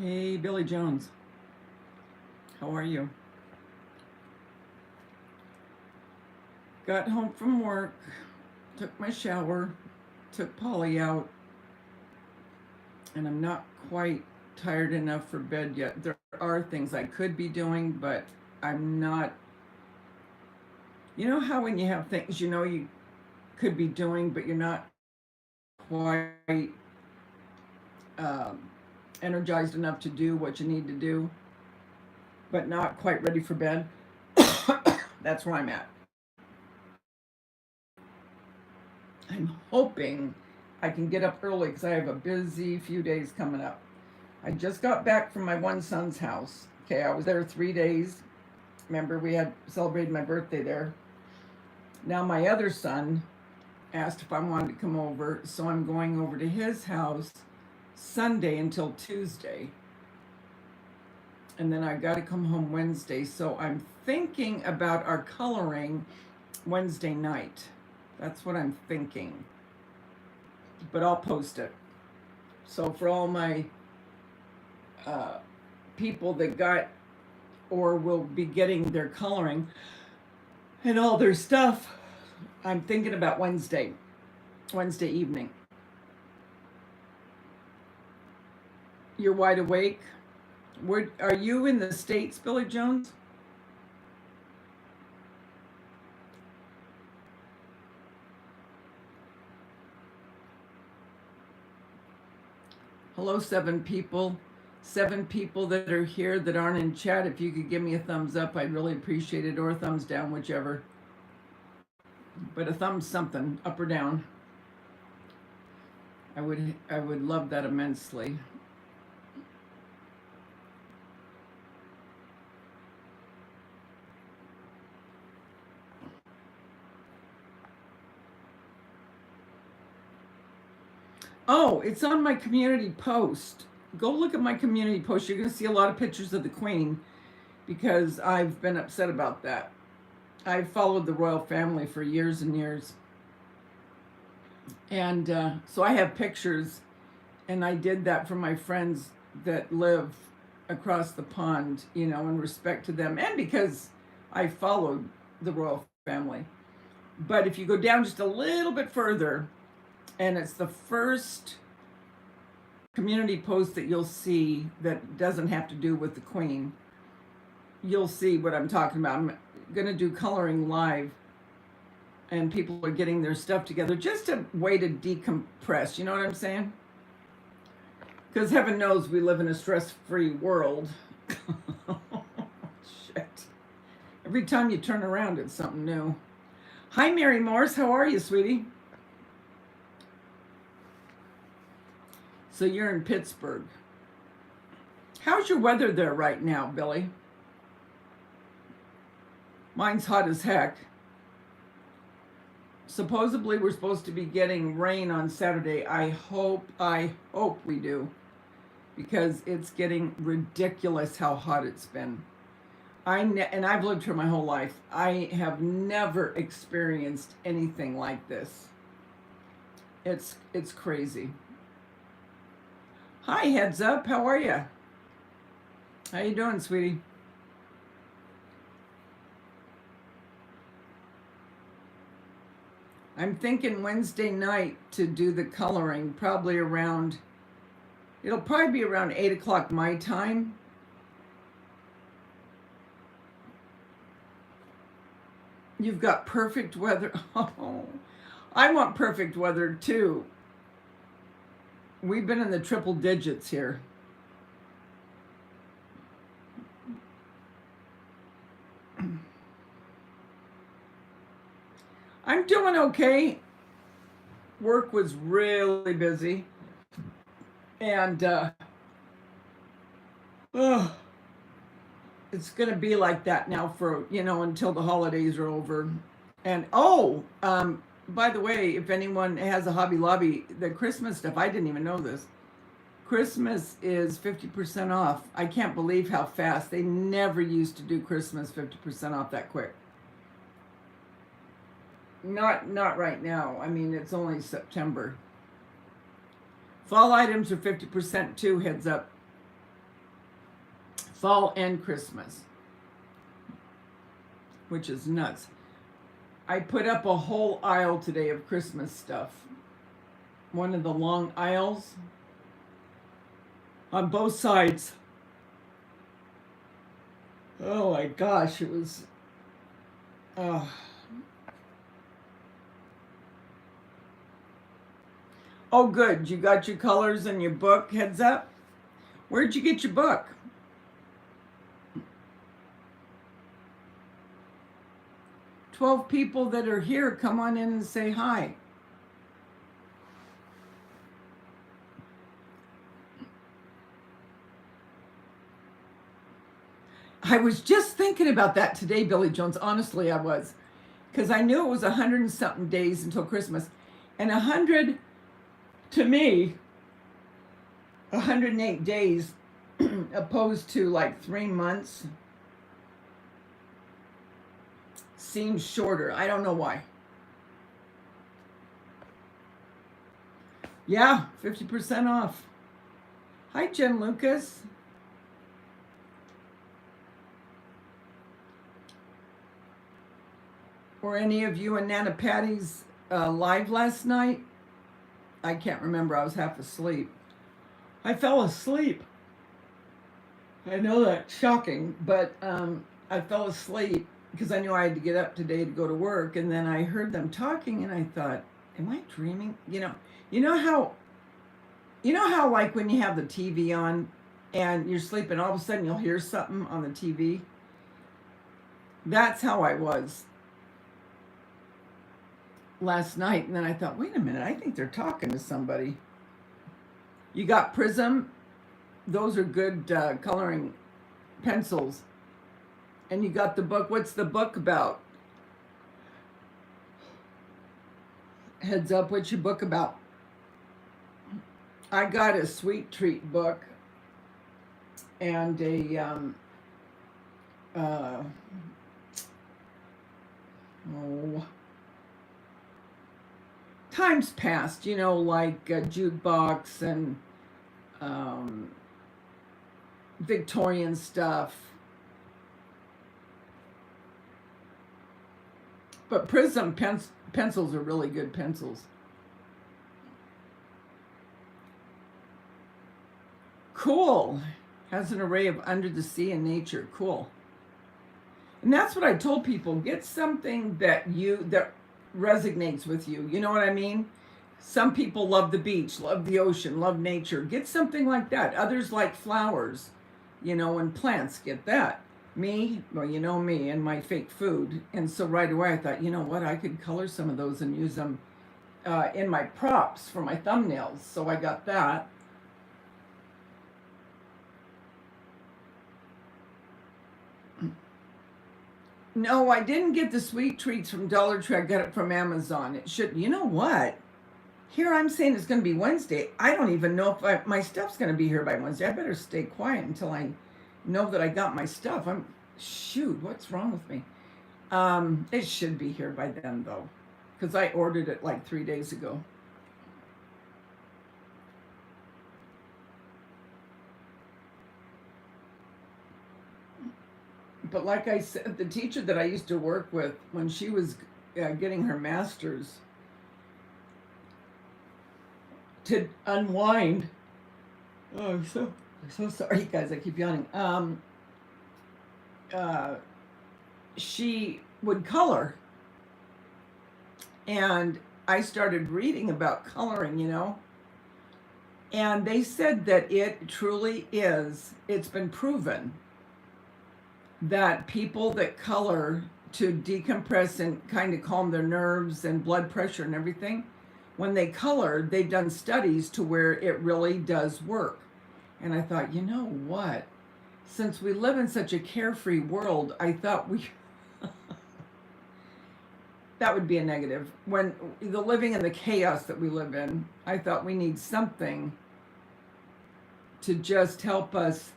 Hey, Billy Jones. How are you? Got home from work, took my shower, took Polly out, and I'm not quite tired enough for bed yet. There are things I could be doing, but I'm not. You know how when you have things you could be doing, but you're not quite energized enough to do what you need to do, but not quite ready for bed? That's where I'm at. I'm hoping I can get up early because I have a busy few days coming up. I just got back from my one son's house. Okay, I was there 3 days. Remember, we had celebrated my birthday there. Now, my other son asked if I wanted to come over, so I'm going over to his house Sunday until Tuesday. And then I got to come home Wednesday. So I'm thinking about our coloring Wednesday night. That's what I'm thinking. But I'll post it. So for all my people that got or will be getting their coloring and all their stuff, I'm thinking about Wednesday evening. You're wide awake? Are you in the States, Billy Jones? Hello, 7 people. 7 people that are here that aren't in chat. If you could give me a thumbs up, I'd really appreciate it, or a thumbs down, whichever. But a thumbs something, up or down. I would love that immensely. Oh, it's on my community post. Go look at my community post. You're going to see a lot of pictures of the Queen because I've been upset about that. I've followed the royal family for years and years. And so I have pictures, and I did that for my friends that live across the pond, in respect to them, and because I followed the royal family. But if you go down just a little bit further, and it's the first community post that you'll see that doesn't have to do with the Queen, you'll see what I'm talking about. I'm going to do coloring live, and people are getting their stuff together, just a way to decompress. You know what I'm saying? Because heaven knows we live in a stress-free world. Shit. Every time you turn around, it's something new. Hi, Mary Morse. How are you, sweetie? So you're in Pittsburgh. How's your weather there right now, Billy? Mine's hot as heck. Supposedly we're supposed to be getting rain on Saturday. I hope we do, because it's getting ridiculous how hot it's been. And I've lived here my whole life. I have never experienced anything like this. It's crazy. Hi, Heads Up. How are you? How you doing, sweetie? I'm thinking Wednesday night to do the coloring, probably around, it'll probably be around 8 o'clock my time. You've got perfect weather. Oh, I want perfect weather too. We've been in the triple digits here. I'm doing okay. Work was really busy. And it's going to be like that now for, until the holidays are over. And by the way, if anyone has a Hobby Lobby, the Christmas stuff, I didn't even know this. Christmas is 50% off. I can't believe how fast. They never used to do Christmas 50% off that quick. Not right now. I mean, it's only September. Fall items are 50% too, Heads Up. Fall and Christmas, which is nuts. I put up a whole aisle today of Christmas stuff. One of the long aisles on both sides. Oh my gosh, it was. Uh, oh, good. You got your colors and your book. Heads up. Where'd you get your book? "12 people that are here, come on in and say hi." I was just thinking about that today, Billy Jones. Honestly, I was. Because I knew it was 100 and something days until Christmas. And 100, to me, 108 days opposed to like 3 months seems shorter. I don't know why. Yeah, 50% off. Hi, Jen Lucas. Were any of you in Nana Patty's live last night? I can't remember. I was half asleep. I fell asleep. I know that's shocking, but I fell asleep because I knew I had to get up today to go to work, and then I heard them talking, and I thought, "Am I dreaming?" You know how like when you have the TV on and you're sleeping, all of a sudden you'll hear something on the TV. That's how I was last night, and then I thought, wait a minute, I think they're talking to somebody. You got Prism. Those are good coloring pencils. And you got the book. What's the book about? Heads up, what's your book about? I got a Sweet Treat book and a times past, like jukebox and Victorian stuff. But Prism pencils are really good pencils. Cool. Has an array of under the sea and nature. Cool. And that's what I told people. Get something that resonates with you. You know what I mean? Some people love the beach, love the ocean, love nature. Get something like that. Others like flowers, and plants. Get that. Me, well, you know me and my fake food. And so right away I thought, you know what? I could color some of those and use them in my props for my thumbnails. So I got that. No, I didn't get the Sweet Treats from Dollar Tree. I got it from Amazon. It should. You know what? Here I'm saying it's going to be Wednesday. I don't even know if my stuff's going to be here by Wednesday. I better stay quiet until I know that I got my stuff. Shoot, what's wrong with me? It should be here by then, though, because I ordered it like 3 days ago. But like I said, the teacher that I used to work with, when she was getting her master's, to unwind. Oh, I'm so sorry, guys. I keep yawning. She would color, and I started reading about coloring, and they said that it truly is. It's been proven that people that color to decompress and kind of calm their nerves and blood pressure and everything, when they color, they've done studies to where it really does work. And I thought, you know what? Since we live in such a carefree world, I thought that would be a negative. When the living in the chaos that we live in, I thought we need something to just help us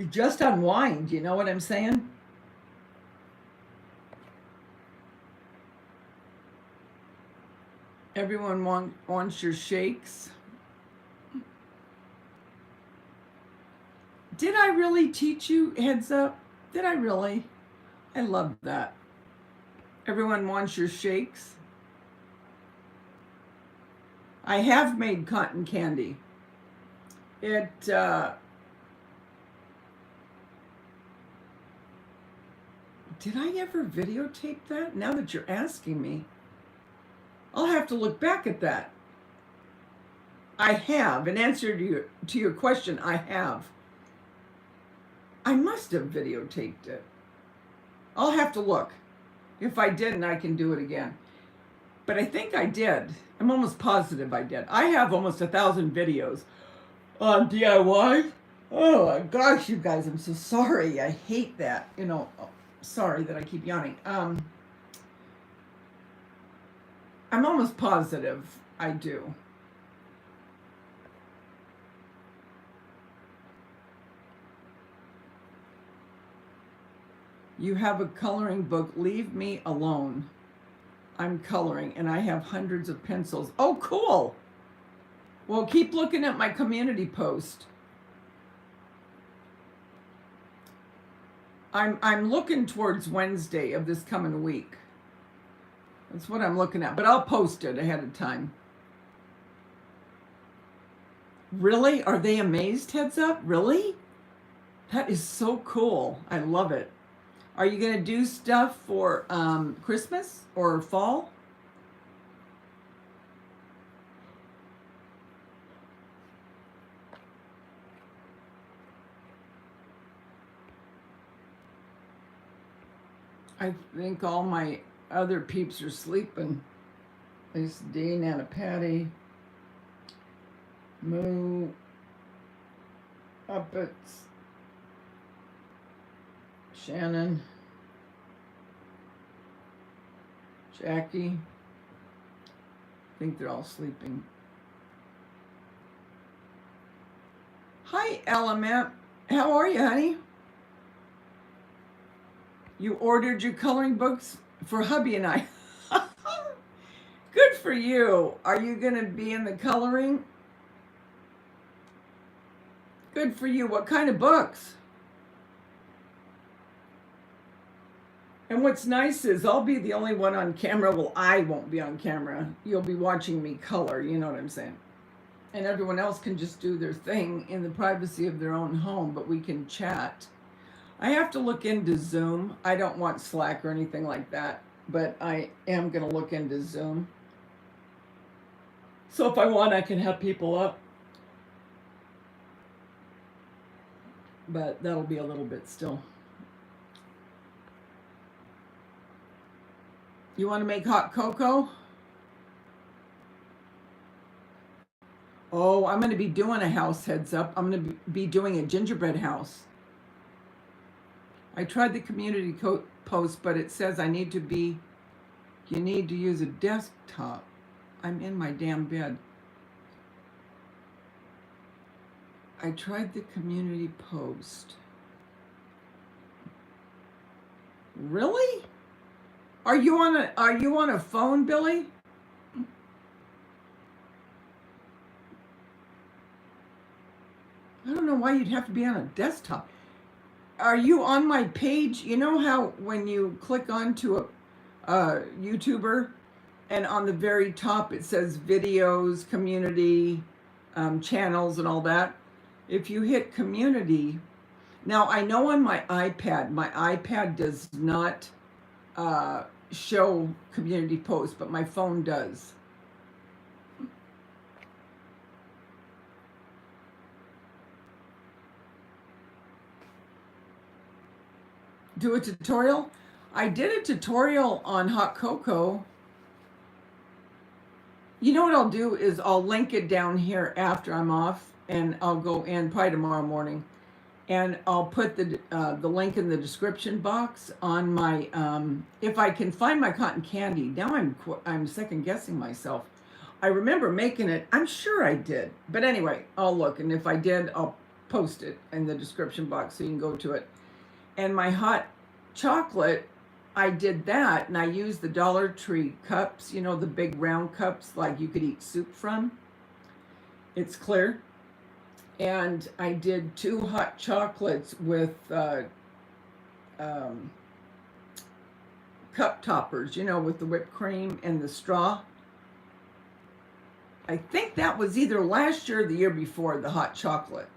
just unwind. You know what I'm saying? Everyone wants your shakes. Did I really teach you heads up? Did I really? I love that. Everyone wants your shakes. I have made cotton candy. Did I ever videotape that? Now that you're asking me, I'll have to look back at that. I have. In answer to your question, I have. I must have videotaped it. I'll have to look. If I didn't, I can do it again. But I think I did. I'm almost positive I did. I have almost 1,000 videos on DIY. Oh my gosh, you guys, I'm so sorry. I hate that. Sorry that I keep yawning. I'm almost positive I do. You have a coloring book. Leave me alone. I'm coloring and I have hundreds of pencils. Oh, cool. Well, keep looking at my community post. I'm looking towards Wednesday of this coming week. That's what I'm looking at, but I'll post it ahead of time. Really? Are they amazed, heads up? Really? That is so cool. I love it. Are you going to do stuff for Christmas or fall? I think all my other peeps are sleeping. There's Dean, Anna Patty, Moo, Uppets, Shannon, Jackie. I think they're all sleeping. Hi, Element. How are you, honey? You ordered your coloring books for hubby and I. Good for you. Are you going to be in the coloring? Good for you. What kind of books? And what's nice is I'll be the only one on camera. Well, I won't be on camera. You'll be watching me color. You know what I'm saying? And everyone else can just do their thing in the privacy of their own home, but we can chat. I have to look into Zoom. I don't want Slack or anything like that, but I am going to look into Zoom. So if I want, I can have people up. But that'll be a little bit still. You want to make hot cocoa? Oh, I'm going to be doing a house, heads up. I'm going to be doing a gingerbread house. I tried the community post, but it says you need to use a desktop. I'm in my damn bed. I tried the community post. Really? Are you on a phone, Billy? I don't know why you'd have to be on a desktop. Are you on my page? You know how when you click onto a YouTuber and on the very top it says videos, community, channels and all that? If you hit community, now I know on my iPad does not show community posts, but my phone does. Do a tutorial? I did a tutorial on hot cocoa. You know what I'll do is I'll link it down here after I'm off, and I'll go in probably tomorrow morning, and I'll put the link in the description box on my if I can find my cotton candy. Now I'm second guessing myself. I remember making it. I'm sure I did, but anyway, I'll look, and if I did, I'll post it in the description box so you can go to it. And my hot chocolate, I did that, and I used the Dollar Tree cups, you know, the big round cups like you could eat soup from. It's clear. And I did 2 hot chocolates with um, cup toppers, you know, with the whipped cream and the straw. I think that was either last year or the year before, the hot chocolate.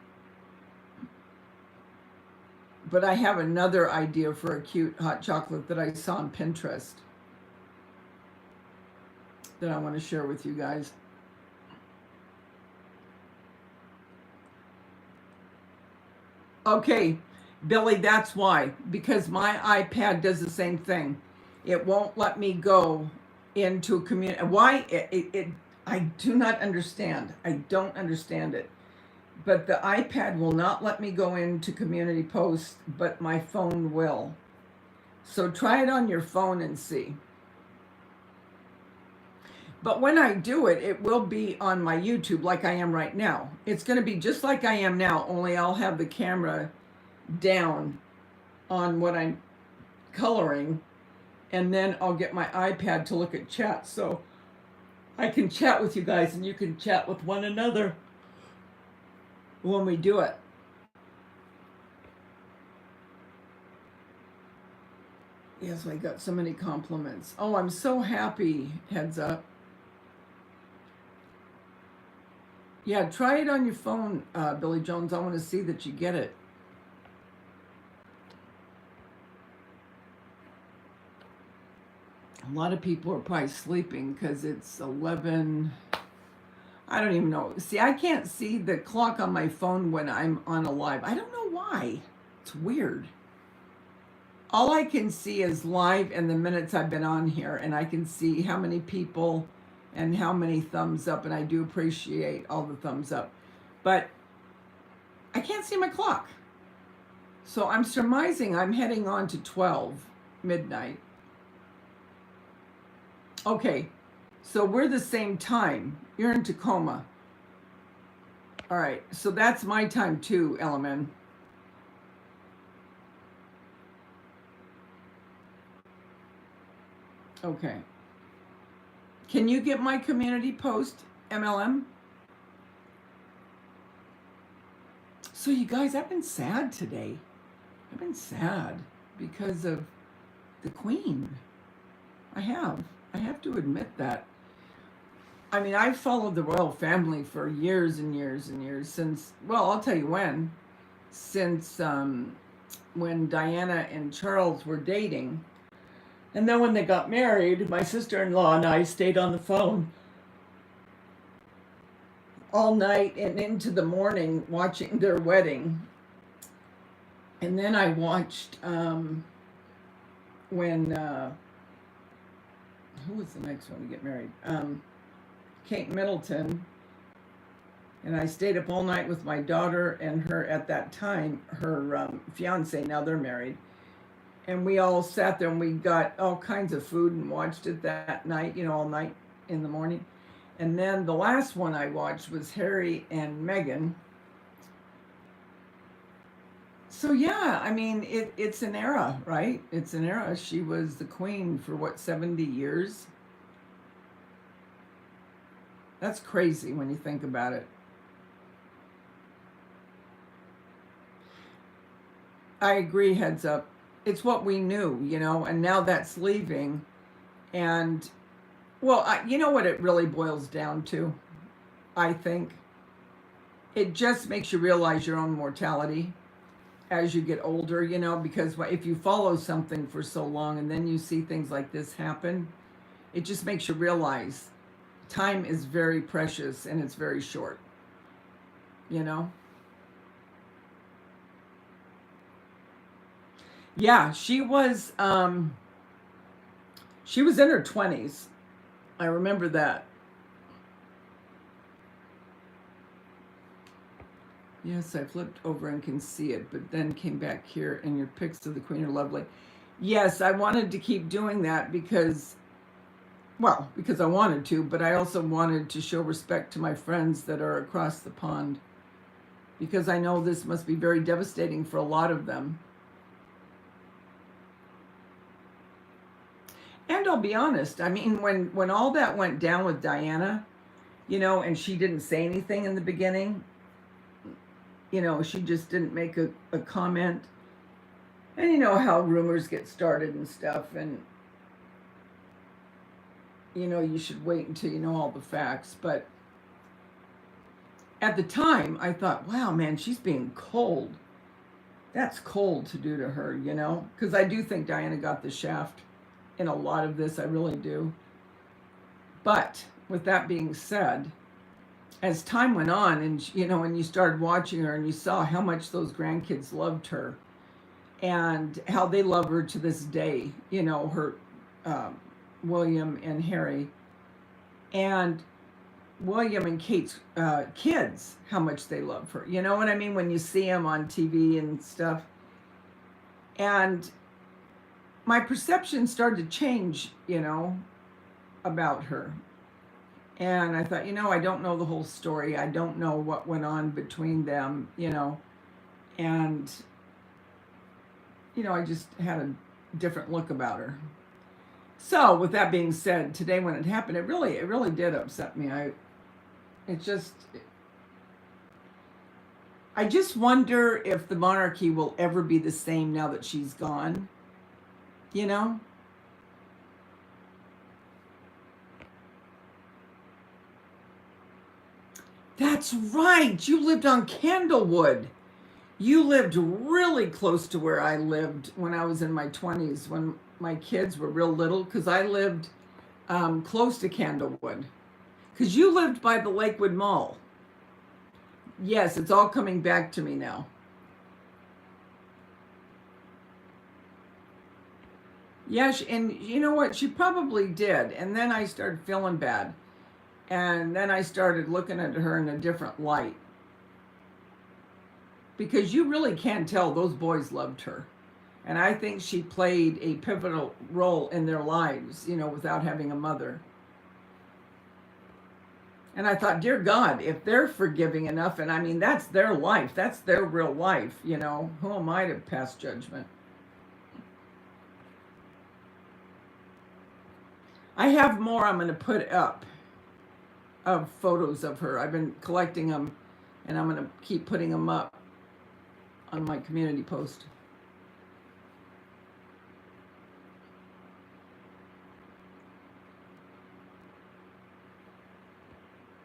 But I have another idea for a cute hot chocolate that I saw on Pinterest that I want to share with you guys. Okay, Billy, that's why. Because my iPad does the same thing. It won't let me go into a community. Why? I do not understand. I don't understand it. But the iPad will not let me go into community posts, but my phone will. So try it on your phone and see. But when I do it, it will be on my YouTube like I am right now. It's going to be just like I am now, only I'll have the camera down on what I'm coloring, and then I'll get my iPad to look at chat so I can chat with you guys and you can chat with one another when we do it. Yes, I got so many compliments. Oh, I'm so happy, heads up. Yeah, try it on your phone, Billy Jones. I want to see that you get it. A lot of people are probably sleeping because it's 11. I don't even know. See, I can't see the clock on my phone when I'm on a live. I don't know why. It's weird. All I can see is live and the minutes I've been on here, and I can see how many people and how many thumbs up, and I do appreciate all the thumbs up. But I can't see my clock. So I'm surmising I'm heading on to 12 midnight. Okay, so we're the same time. You're in Tacoma. All right, so that's my time too, Element. Okay. Can you get my community post, MLM? So you guys, I've been sad today. I've been sad because of the Queen. I have to admit that. I mean, I've followed the royal family for years and years and years since, well, I'll tell you when. Since when Diana and Charles were dating. And then when they got married, my sister-in-law and I stayed on the phone all night and into the morning watching their wedding. And then I watched when, who was the next one to get married? Kate Middleton. And I stayed up all night with my daughter and her, at that time, her fiance, now they're married. And we all sat there and we got all kinds of food and watched it that night, you know, all night in the morning. And then the last one I watched was Harry and Meghan. So yeah, I mean, it's an era, right? It's an era. She was the queen for what, 70 years? That's crazy when you think about it. I agree, heads up. It's what we knew, you know, and now that's leaving. And, well, you know what it really boils down to, I think? It just makes you realize your own mortality as you get older, you know, because if you follow something for so long and then you see things like this happen, it just makes you realize time is very precious and it's very short, you know? Yeah, she was in her 20s. I remember that. Yes, I flipped over and can see it, but then came back here and your pics of the Queen are lovely. Yes, I wanted to keep doing that because, well, because I wanted to, but I also wanted to show respect to my friends that are across the pond, because I know this must be very devastating for a lot of them. And I'll be honest, I mean, when all that went down with Diana, you know, and she didn't say anything in the beginning, you know, she just didn't make a comment. And you know how rumors get started and stuff, and you know, you should wait until you know all the facts. But at the time, I thought, wow, man, she's being cold. That's cold to do to her, you know? Because I do think Diana got the shaft in a lot of this. I really do. But with that being said, as time went on and, you know, and you started watching her and you saw how much those grandkids loved her and how they love her to this day, you know, her, William and Harry, and William and Kate's kids, how much they love her. You know what I mean? When you see them on TV and stuff. And my perception started to change, you know, about her. And I thought, you know, I don't know the whole story. I don't know what went on between them, you know. And, you know, I just had a different look about her. So with that being said, today when it happened, it really did upset me. I just wonder if the monarchy will ever be the same now that she's gone, you know? That's right. You lived on Candlewood. You lived really close to where I lived when I was in my 20s, when my kids were real little, because I lived close to Candlewood. Because you lived by the Lakewood Mall. Yes, it's all coming back to me now. Yes, and you know what? She probably did. And then I started feeling bad. And then I started looking at her in a different light. Because you really can tell those boys loved her. And I think she played a pivotal role in their lives, you know, without having a mother. And I thought, dear God, if they're forgiving enough, and I mean, that's their life, that's their real life, you know, who am I to pass judgment? I have more I'm going to put up of photos of her. I've been collecting them, and I'm going to keep putting them up on my community post.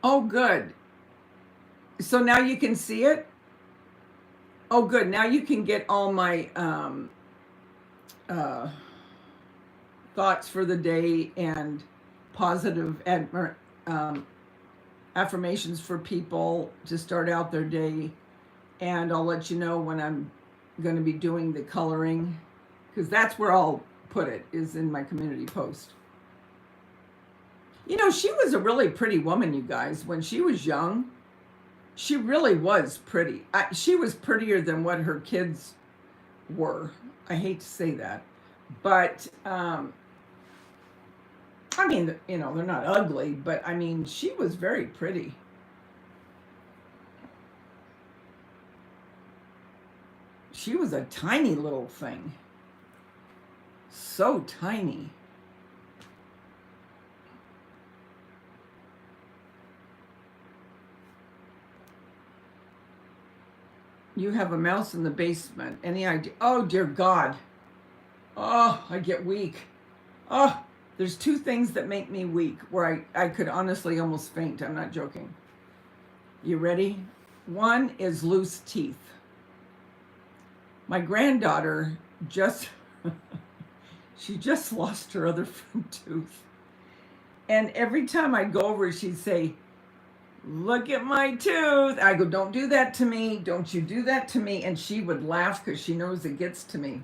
Oh, good. So now you can see it? Oh, good. Now you can get all my uh, thoughts for the day and positive affirmations for people to start out their day. And I'll let you know when I'm going to be doing the coloring, because that's where I'll put it, is in my community post. You know, she was a really pretty woman, you guys. When she was young, she really was pretty. She was prettier than what her kids were. I hate to say that. But, I mean, you know, they're not ugly, but I mean, she was very pretty. She was a tiny little thing. So tiny. You have a mouse in the basement. Any idea? Oh, dear God. Oh, I get weak. Oh, there's two things that make me weak where I could honestly almost faint. I'm not joking. You ready? One is loose teeth. My granddaughter she just lost her other front tooth. And every time I go over, she'd say, look at my tooth. I go, don't do that to me. Don't you do that to me. And she would laugh because she knows it gets to me.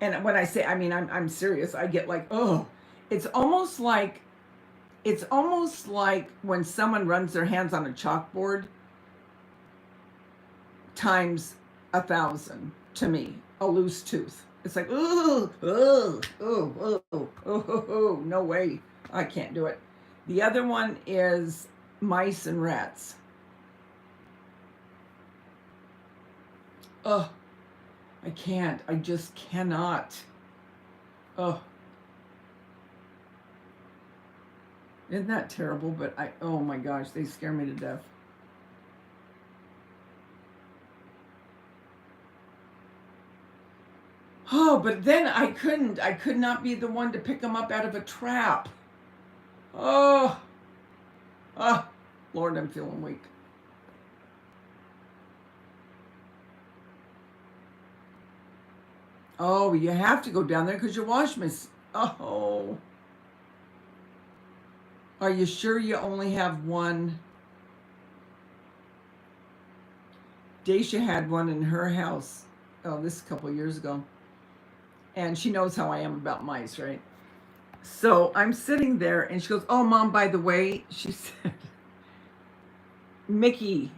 And when I say, I mean, I'm serious. I get like, oh, it's almost like when someone runs their hands on a chalkboard times 1,000 to me, a loose tooth. It's like, ooh, ooh, ooh, ooh, ooh, no way. I can't do it. The other one is mice and rats. Oh, I can't. I just cannot. Oh. Isn't that terrible? But oh my gosh, they scare me to death. Oh, but then I could not be the one to pick him up out of a trap. Oh, ah, Lord, I'm feeling weak. Oh, you have to go down there because your wash machine. Oh, are you sure you only have one? Daisha had one in her house. Oh, this is a couple of years ago. And she knows how I am about mice, right? So I'm sitting there and she goes, "Oh, Mom, by the way," she said, Mickey's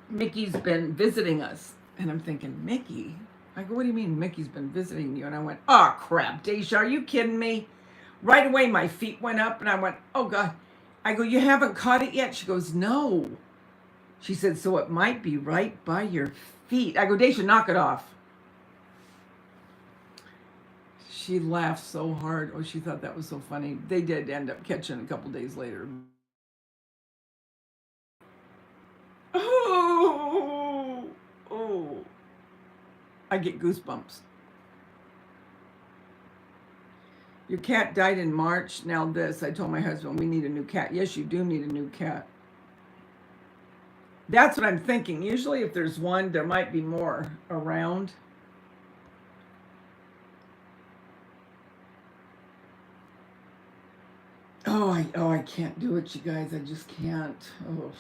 been visiting us. And I'm thinking, Mickey? I go, "What do you mean Mickey's been visiting you?" And I went, "Oh, crap, Daisha, are you kidding me?" Right away, my feet went up and I went, "Oh, God." I go, "You haven't caught it yet?" She goes, "No." She said, "So it might be right by your feet." I go, "Daisha, knock it off." She laughed so hard. Oh, she thought that was so funny. They did end up catching a couple days later. Oh, oh. I get goosebumps. Your cat died in March. Now this, I told my husband, we need a new cat. Yes, you do need a new cat. That's what I'm thinking. Usually if there's one, there might be more around. I can't do it, you guys. I just can't. Oh,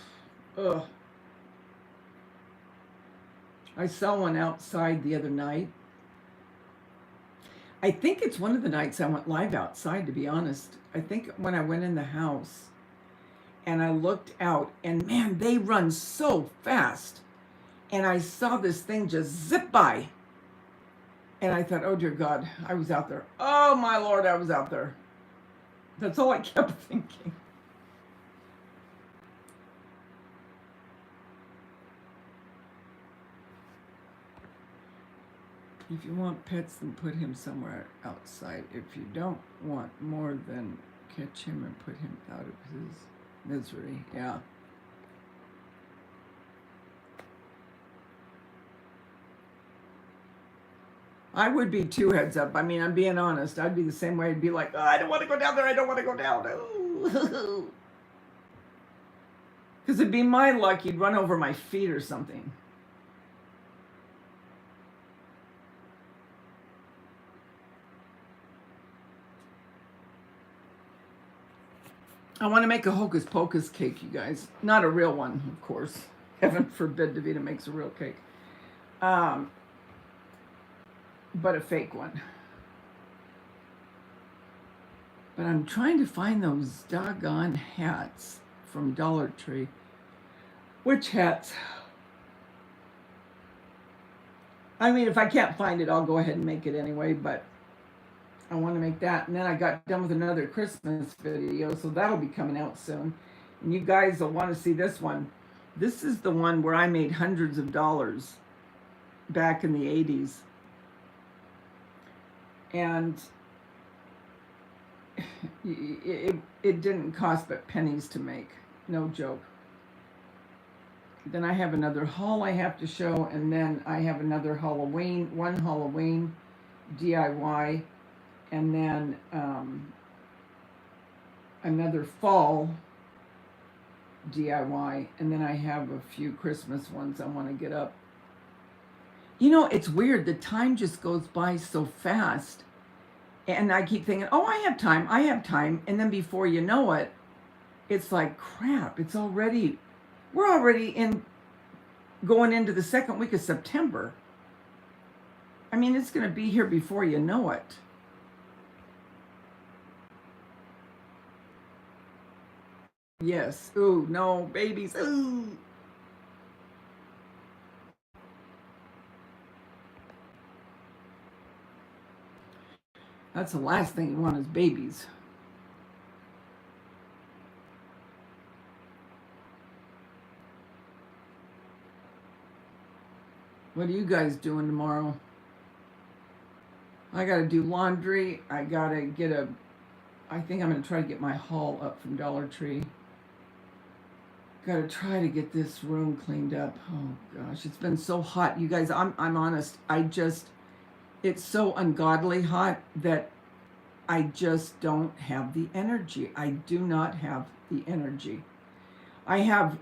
ugh. I saw one outside the other night. I think it's one of the nights I went live outside, to be honest. I think when I went in the house and I looked out, and man, they run so fast. And I saw this thing just zip by. And I thought, oh dear God, I was out there. Oh my Lord, I was out there. That's all I kept thinking. If you want pets, then put him somewhere outside. If you don't want more, then catch him and put him out of his misery. Yeah. I would be too, heads up. I mean, I'm being honest. I'd be the same way. I'd be like, oh, I don't want to go down there. I don't want to go down. Because it'd be my luck he'd run over my feet or something. I want to make a hocus pocus cake, you guys. Not a real one, of course. Heaven forbid Davita makes a real cake. But a fake one. But I'm trying to find those doggone hats from Dollar Tree. Which hats? I mean, if I can't find it, I'll go ahead and make it anyway, but I want to make that. And then I got done with another Christmas video, so that'll be coming out soon. And you guys will want to see this one. This is the one where I made hundreds of dollars back in the 80s. And it didn't cost but pennies to make. No joke. Then I have another haul I have to show, and then I have another one Halloween DIY, and then another fall DIY, and then I have a few Christmas ones I want to get up. You know, it's weird. The time just goes by so fast. And I keep thinking, oh, I have time. And then before you know it, it's like, crap, we're already going into the second week of September. I mean, it's going to be here before you know it. Yes. Ooh, no, babies. Ooh. That's the last thing you want is babies. What are you guys doing tomorrow? I got to do laundry. I think I'm going to try to get my haul up from Dollar Tree. Got to try to get this room cleaned up. Oh gosh, it's been so hot. You guys, I'm honest. it's so ungodly hot that I just don't have the energy. I do not have the energy. I have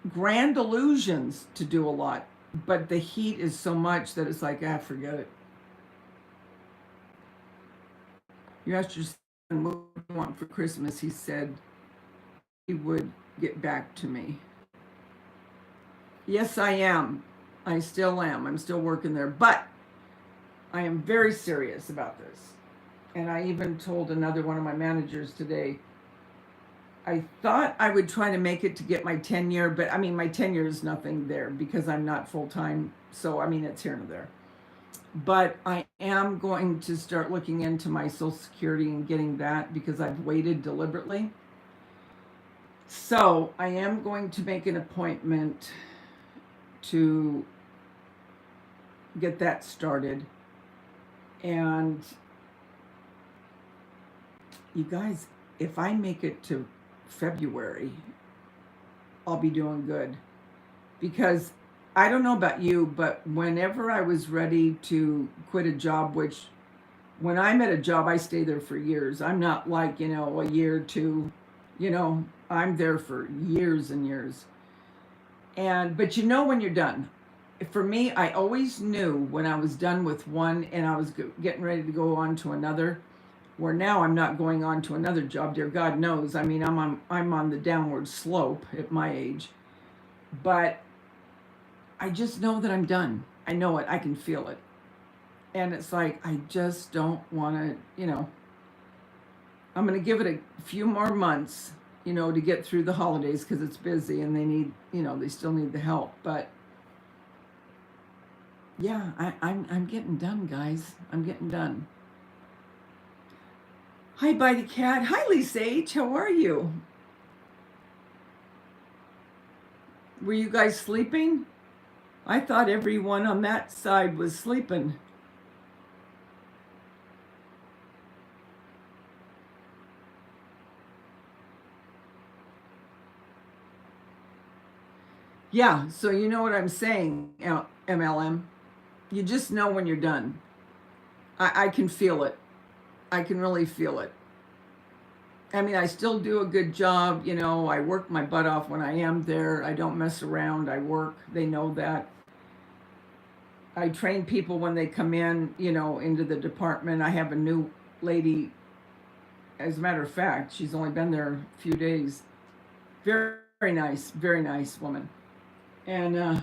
grand illusions to do a lot, but the heat is so much that it's like, forget it. You asked your son what you want for Christmas. He said he would get back to me. Yes, I am. I still am. I'm still working there, but I am very serious about this. And I even told another one of my managers today, I thought I would try to make it to get my tenure, but I mean, my tenure is nothing there because I'm not full-time. So, I mean, it's here and there. But I am going to start looking into my Social Security and getting that because I've waited deliberately. So I am going to make an appointment to get that started. And you guys, if I make it to February, I'll be doing good. Because I don't know about you, but whenever I was ready to quit a job, which when I'm at a job, I stay there for years. I'm not like, a year or two, I'm there for years and years. But when you're done. For me, I always knew when I was done with one and I was getting ready to go on to another, where now I'm not going on to another job. Dear God knows. I mean, I'm on the downward slope at my age. But I just know that I'm done. I know it. I can feel it. And it's like, I just don't want to, I'm going to give it a few more months, to get through the holidays because it's busy and they need, they still need the help. But yeah, I'm getting done, guys. I'm getting done. Hi, Bitey Cat. Hi, Lisa H. How are you? Were you guys sleeping? I thought everyone on that side was sleeping. Yeah, so you know what I'm saying, MLM. You just know when you're done. I can feel it. I can really feel it. I mean, I still do a good job. I work my butt off when I am there. I don't mess around. I work. They know that. I train people when they come in, into the department. I have a new lady. As a matter of fact, she's only been there a few days. Very, very nice woman. And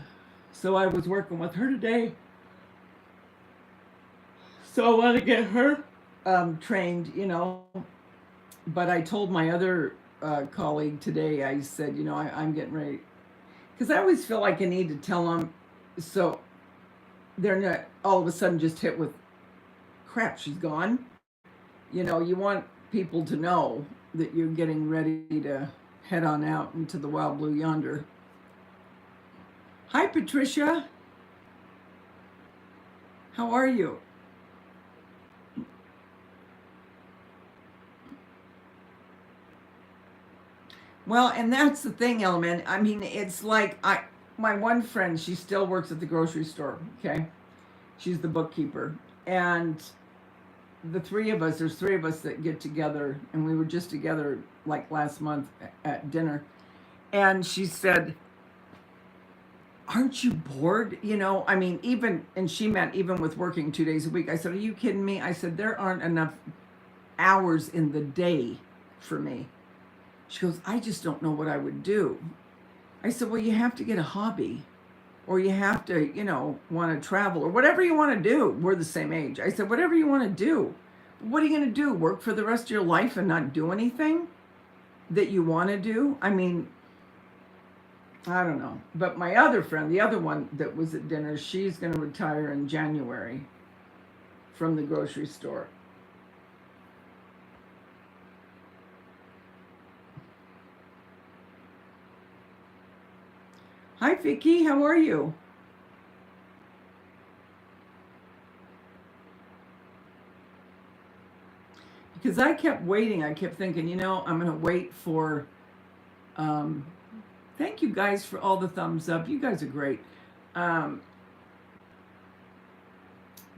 so I was working with her today. So I want to get her trained, But I told my other colleague today, I said, I'm getting ready. Because I always feel like I need to tell them so they're not all of a sudden just hit with, crap, she's gone. You want people to know that you're getting ready to head on out into the wild blue yonder. Hi, Patricia. How are you? Well, and that's the thing, Element. I mean, it's like my one friend, she still works at the grocery store, okay? She's the bookkeeper. And there's three of us that get together, and we were just together like last month at dinner. And she said, aren't you bored? I mean, and she meant even with working 2 days a week. I said, are you kidding me? I said, there aren't enough hours in the day for me. She goes, I just don't know what I would do. I said, well, you have to get a hobby, or you have to, want to travel, or whatever you want to do. We're the same age. I said, whatever you want to do. What are you going to do? Work for the rest of your life and not do anything that you want to do? I mean, I don't know. But my other friend, the other one that was at dinner, she's going to retire in January from the grocery store. Hi, Vicky. How are you? Because I kept waiting. I kept thinking, I'm going to wait for... thank you guys for all the thumbs up. You guys are great.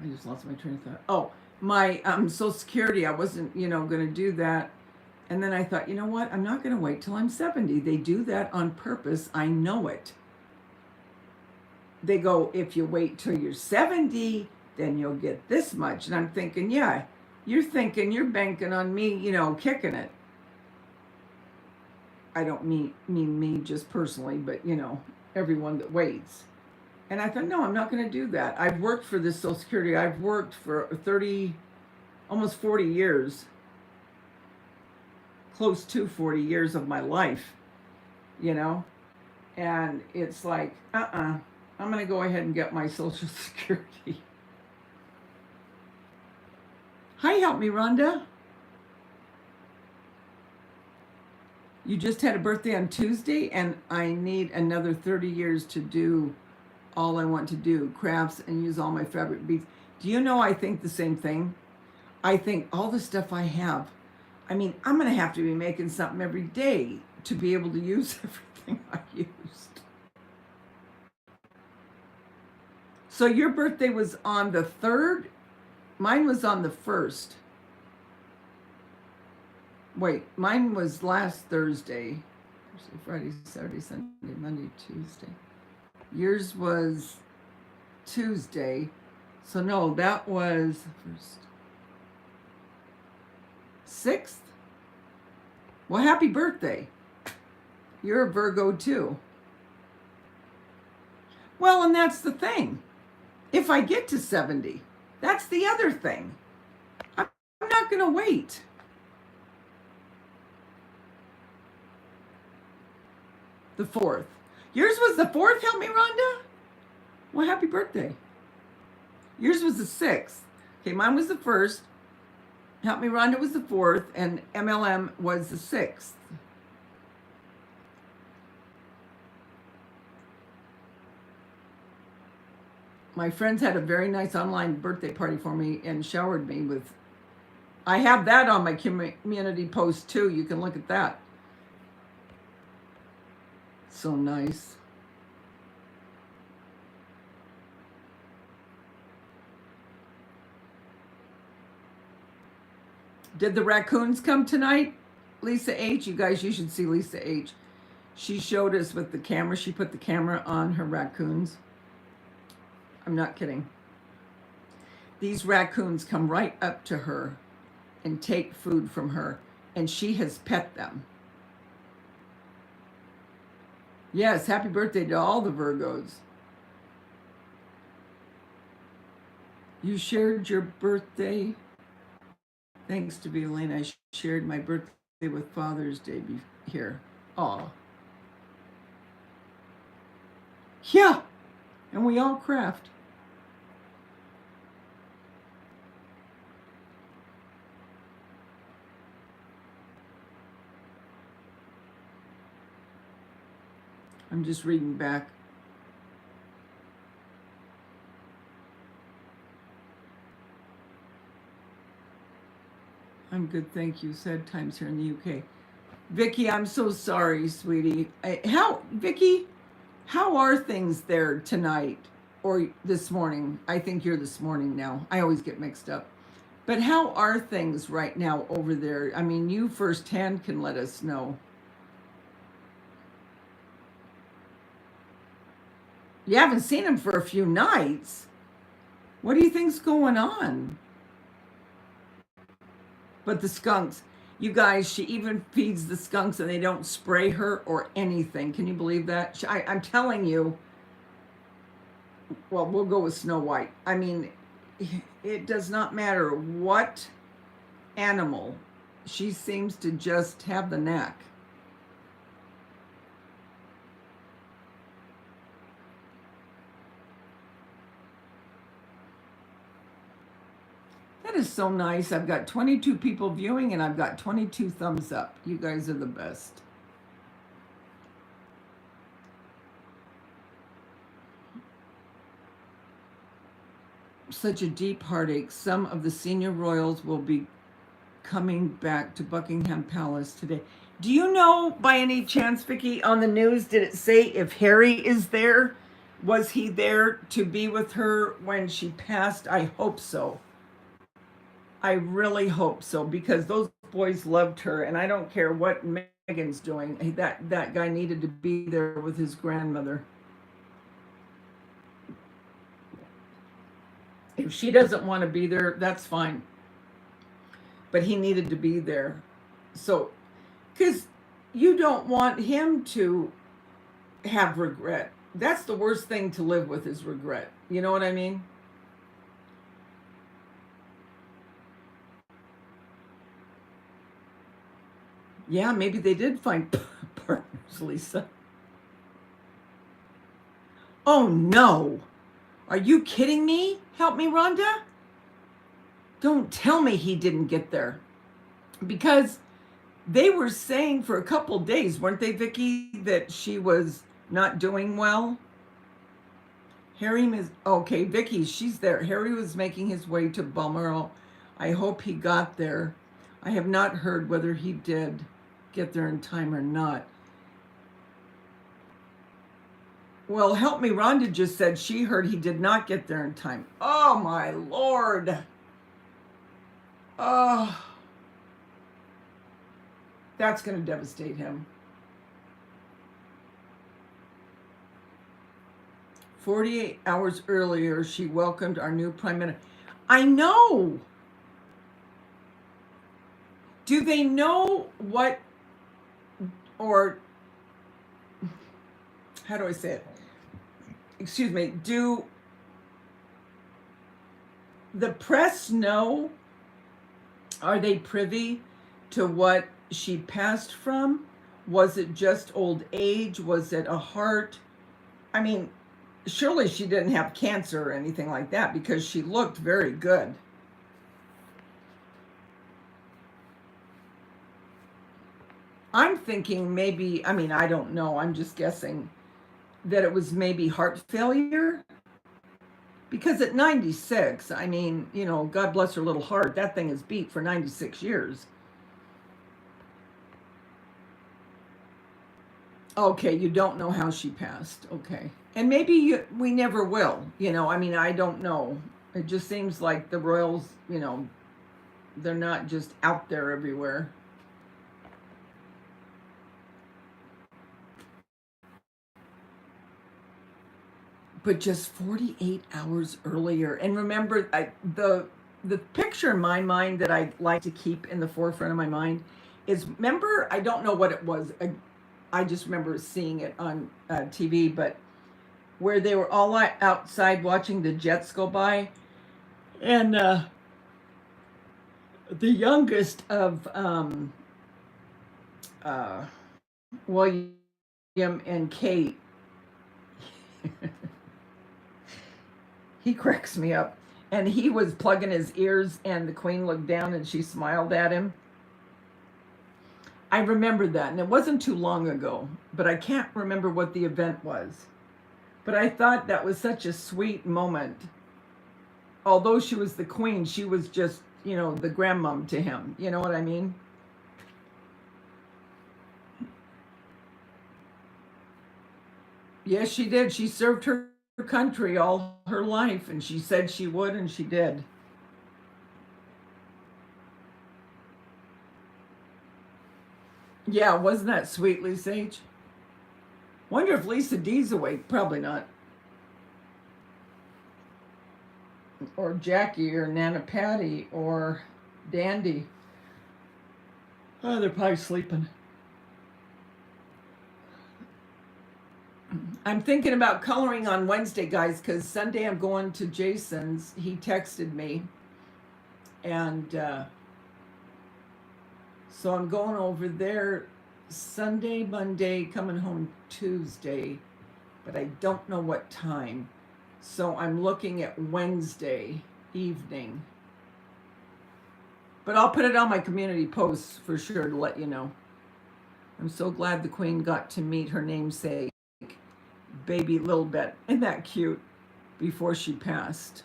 I just lost my train of thought. Oh, my Social Security. I wasn't, going to do that. And then I thought, you know what? I'm not going to wait till I'm 70. They do that on purpose. I know it. They go, if you wait till you're 70, then you'll get this much. And I'm thinking, yeah, you're banking on me, kicking it. I don't mean me just personally, but, everyone that waits. And I thought, no, I'm not going to do that. I've worked for this Social Security. I've worked for 30, almost 40 years, close to 40 years of my life, and it's like, I'm going to go ahead and get my Social Security. Hi, help me, Rhonda. You just had a birthday on Tuesday, and I need another 30 years to do all I want to do, crafts, and use all my fabric beads. Do you know I think the same thing? I think all the stuff I have, I'm going to have to be making something every day to be able to use everything I used. So your birthday was on the 3rd? Mine was on the 1st. Wait, mine was last Thursday. Thursday, Friday, Saturday, Sunday, Monday, Tuesday. Yours was Tuesday. So no, that was first. 6th? Well, happy birthday. You're a Virgo too. Well, and that's the thing. If I get to 70, that's the other thing. I'm not going to wait. The 4th. Yours was the 4th, help me, Rhonda? Well, happy birthday. Yours was the 6th. Okay, mine was the 1st. Help me, Rhonda was the 4th, and MLM was the 6th. My friends had a very nice online birthday party for me and showered me with, I have that on my community post too. You can look at that. So nice. Did the raccoons come tonight? Lisa H. You guys, you should see Lisa H. She showed us with the camera. She put the camera on her raccoons. I'm not kidding. These raccoons come right up to her and take food from her, and she has pet them. Yes, happy birthday to all the Virgos. You shared your birthday. Thanks to Elaine, I shared my birthday with Father's Day here. Aw. Yeah, and we all craft. I'm just reading back. I'm good, thank you. Sad times here in the UK. Vicky, I'm so sorry, sweetie. Vicky, how are things there tonight or this morning? I think you're this morning now. I always get mixed up. But how are things right now over there? I mean, you firsthand can let us know. You haven't seen him for a few nights. What do you think's going on? But the skunks, you guys, she even feeds the skunks and they don't spray her or anything. Can you believe that? I'm telling you, well, we'll go with Snow White. I mean, it does not matter what animal, she seems to just have the knack. That is so nice. I've got 22 people viewing and I've got 22 thumbs up. You guys are the best. Such a deep heartache. Some of the senior royals will be coming back to Buckingham Palace today. Do you know by any chance, Vicky, on the news, did it say if Harry is there? Was he there to be with her when she passed? I hope so. I really hope so, because those boys loved her, and I don't care what Megan's doing. That guy needed to be there with his grandmother. If she doesn't want to be there, that's fine. But he needed to be there. So, because you don't want him to have regret. That's the worst thing to live with, is regret. You know what I mean? Yeah, maybe they did find partners, Lisa. Oh no. Are you kidding me? Help me, Rhonda? Don't tell me he didn't get there. Because they were saying for a couple days, weren't they, Vicky, that she was not doing well? Harry is okay, Vicky, she's there. Harry was making his way to Balmoral. I hope he got there. I have not heard whether he did get there in time or not. Well, help me, Rhonda just said she heard he did not get there in time. Oh my Lord. Oh, that's going to devastate him. 48 hours earlier, she welcomed our new prime minister. I know. Do they know what, or how do I say it? Excuse me. Do the press know? Are they privy to what she passed from? Was it just old age? Was it a heart? I mean, surely she didn't have cancer or anything like that, because she looked very good. I'm thinking maybe, I mean, I don't know, I'm just guessing that it was maybe heart failure. Because at 96, I mean, you know, God bless her little heart, that thing has beat for 96 years. Okay, you don't know how she passed. Okay. And maybe we never will, you know, I mean, I don't know. It just seems like the royals, you know, they're not just out there everywhere. But just 48 hours earlier. And remember, the picture in my mind that I like to keep in the forefront of my mind is, remember, I don't know what it was. I just remember seeing it on TV, but where they were all outside watching the jets go by, and the youngest of uh, William and Kate, he cracks me up. And he was plugging his ears, and the Queen looked down and she smiled at him. I remember that, and it wasn't too long ago, but I can't remember what the event was. But I thought that was such a sweet moment. Although she was the Queen, she was just, you know, the grandmom to him. You know what I mean? Yes, she did. She served her country all her life, and she said she would, and she did. Yeah, wasn't that sweet, Lisa H? Wonder if Lisa D's awake. Probably not. Or Jackie, or Nana Patty, or Dandy. Oh, they're probably sleeping. I'm thinking about coloring on Wednesday, guys, because Sunday I'm going to Jason's. He texted me, and so I'm going over there Sunday, Monday, coming home Tuesday, but I don't know what time. So I'm looking at Wednesday evening. But I'll put it on my community posts for sure to let you know. I'm so glad the Queen got to meet her namesake, baby Lilibet. Isn't that cute? Before she passed.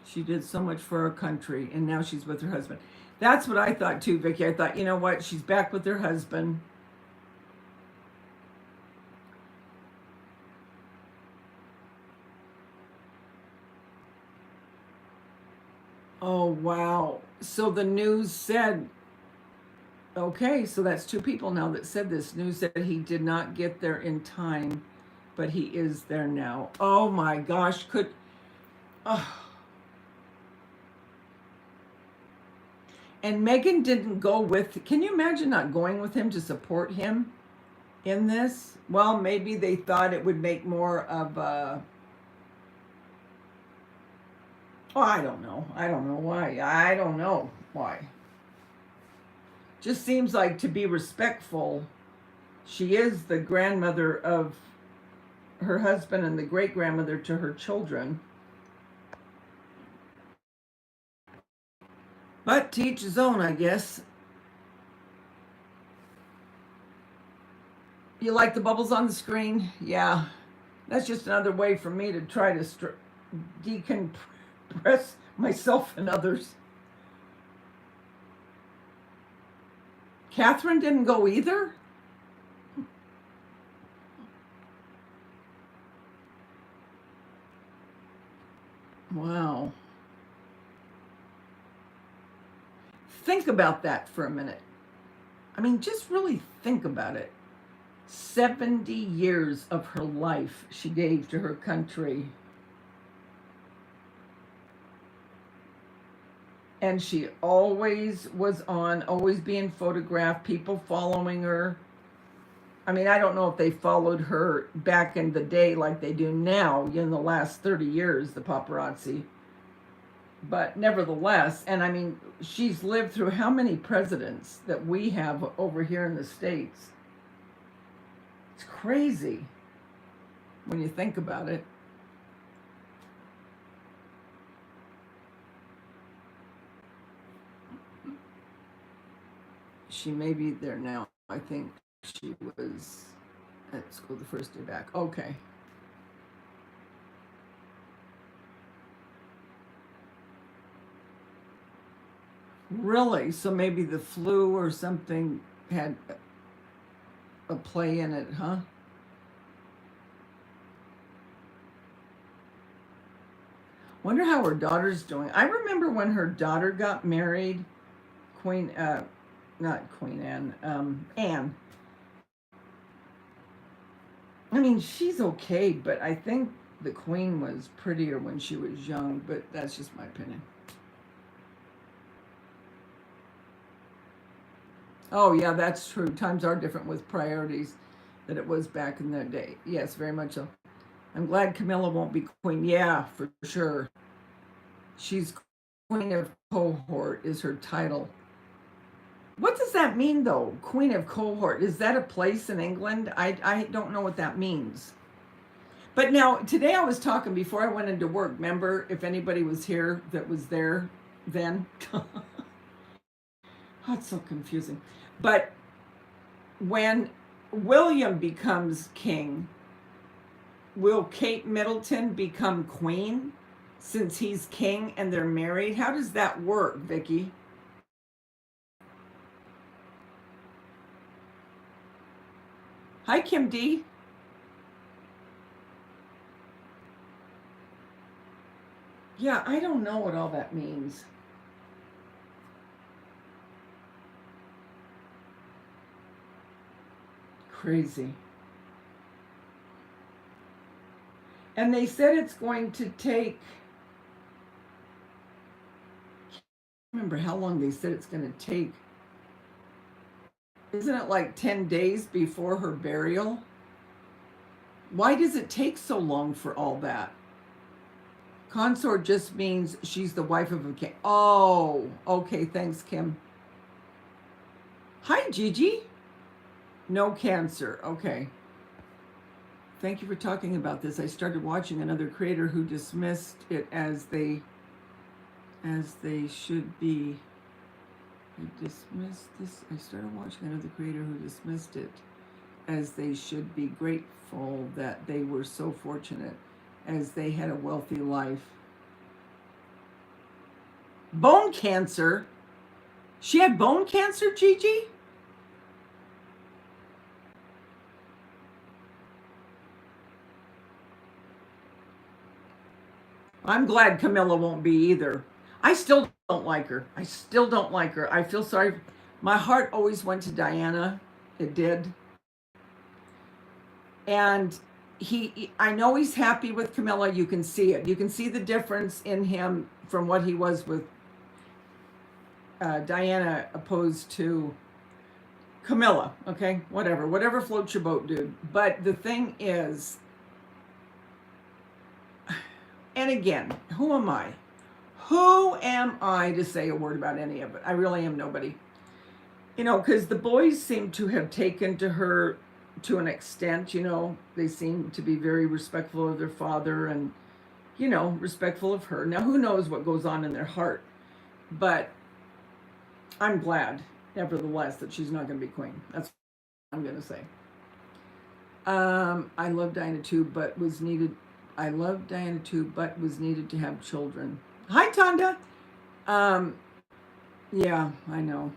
She did so much for our country, and now she's with her husband. That's what I thought too, Vicky. I thought, you know what? She's back with her husband. Oh, wow. So the news said, okay, so that's two people now that said this. News said he did not get there in time, but he is there now. Oh my gosh, oh. And Megan didn't go with, can you imagine not going with him to support him in this? Well, maybe they thought it would make more of a, oh, I don't know. I don't know why. I don't know why. Just seems like, to be respectful, she is the grandmother of her husband and the great grandmother to her children. But to each his own, I guess. You like the bubbles on the screen? Yeah. That's just another way for me to try to decompress myself and others. Catherine didn't go either? Wow. Think about that for a minute. I mean, just really think about it. 70 years of her life she gave to her country. And she always was on, always being photographed, people following her. I mean, I don't know if they followed her back in the day like they do now, in the last 30 years, the paparazzi. But nevertheless, and I mean, she's lived through how many presidents that we have over here in the States? It's crazy when you think about it. She may be there now. I think she was at school the first day back. Okay. Really? So maybe the flu or something had a play in it, huh? Wonder how her daughter's doing. I remember when her daughter got married, Queen, not Queen Anne, Anne. I mean, she's okay, but I think the Queen was prettier when she was young, but that's just my opinion. Oh, yeah, that's true. Times are different with priorities than it was back in the day. Yes, very much so. I'm glad Camilla won't be queen. Yeah, for sure. She's queen of cohort is her title. What does that mean, though? Queen of cohort. Is that a place in England? I don't know what that means. But now, today I was talking before I went into work. Remember, if anybody was here that was there then? Oh, it's so confusing. But when William becomes king, will Kate Middleton become queen since he's king and they're married? How does that work, Vicky? Hi, Kim D. Yeah, I don't know what all that means. Crazy. And they said it's going to take, I can't remember how long they said it's going to take. Isn't it like 10 days before her burial? Why does it take so long for all that? Consort just means she's the wife of a king. Oh, okay. Thanks, Kim. Hi, Gigi. No cancer. Okay. Thank you for talking about this. I started watching another creator who dismissed it as they should be. I dismissed this. I started watching another creator who dismissed it as they should be grateful that they were so fortunate as they had a wealthy life. Bone cancer? She had bone cancer, Gigi? I'm glad Camilla won't be either. I still don't like her. I still don't like her. I feel sorry. My heart always went to Diana. It did. And I know he's happy with Camilla. You can see it. You can see the difference in him from what he was with Diana opposed to Camilla. Okay, whatever floats your boat, dude. But the thing is, and again, who am I? Who am I to say a word about any of it? I really am nobody. You know, because the boys seem to have taken to her to an extent. You know, they seem to be very respectful of their father and, you know, respectful of her. Now, who knows what goes on in their heart? But I'm glad, nevertheless, that she's not going to be queen. That's what I'm going to say. I love Diana too, but was needed. I love Diana too, but was needed to have children. Hi, Tonda. Yeah, I know.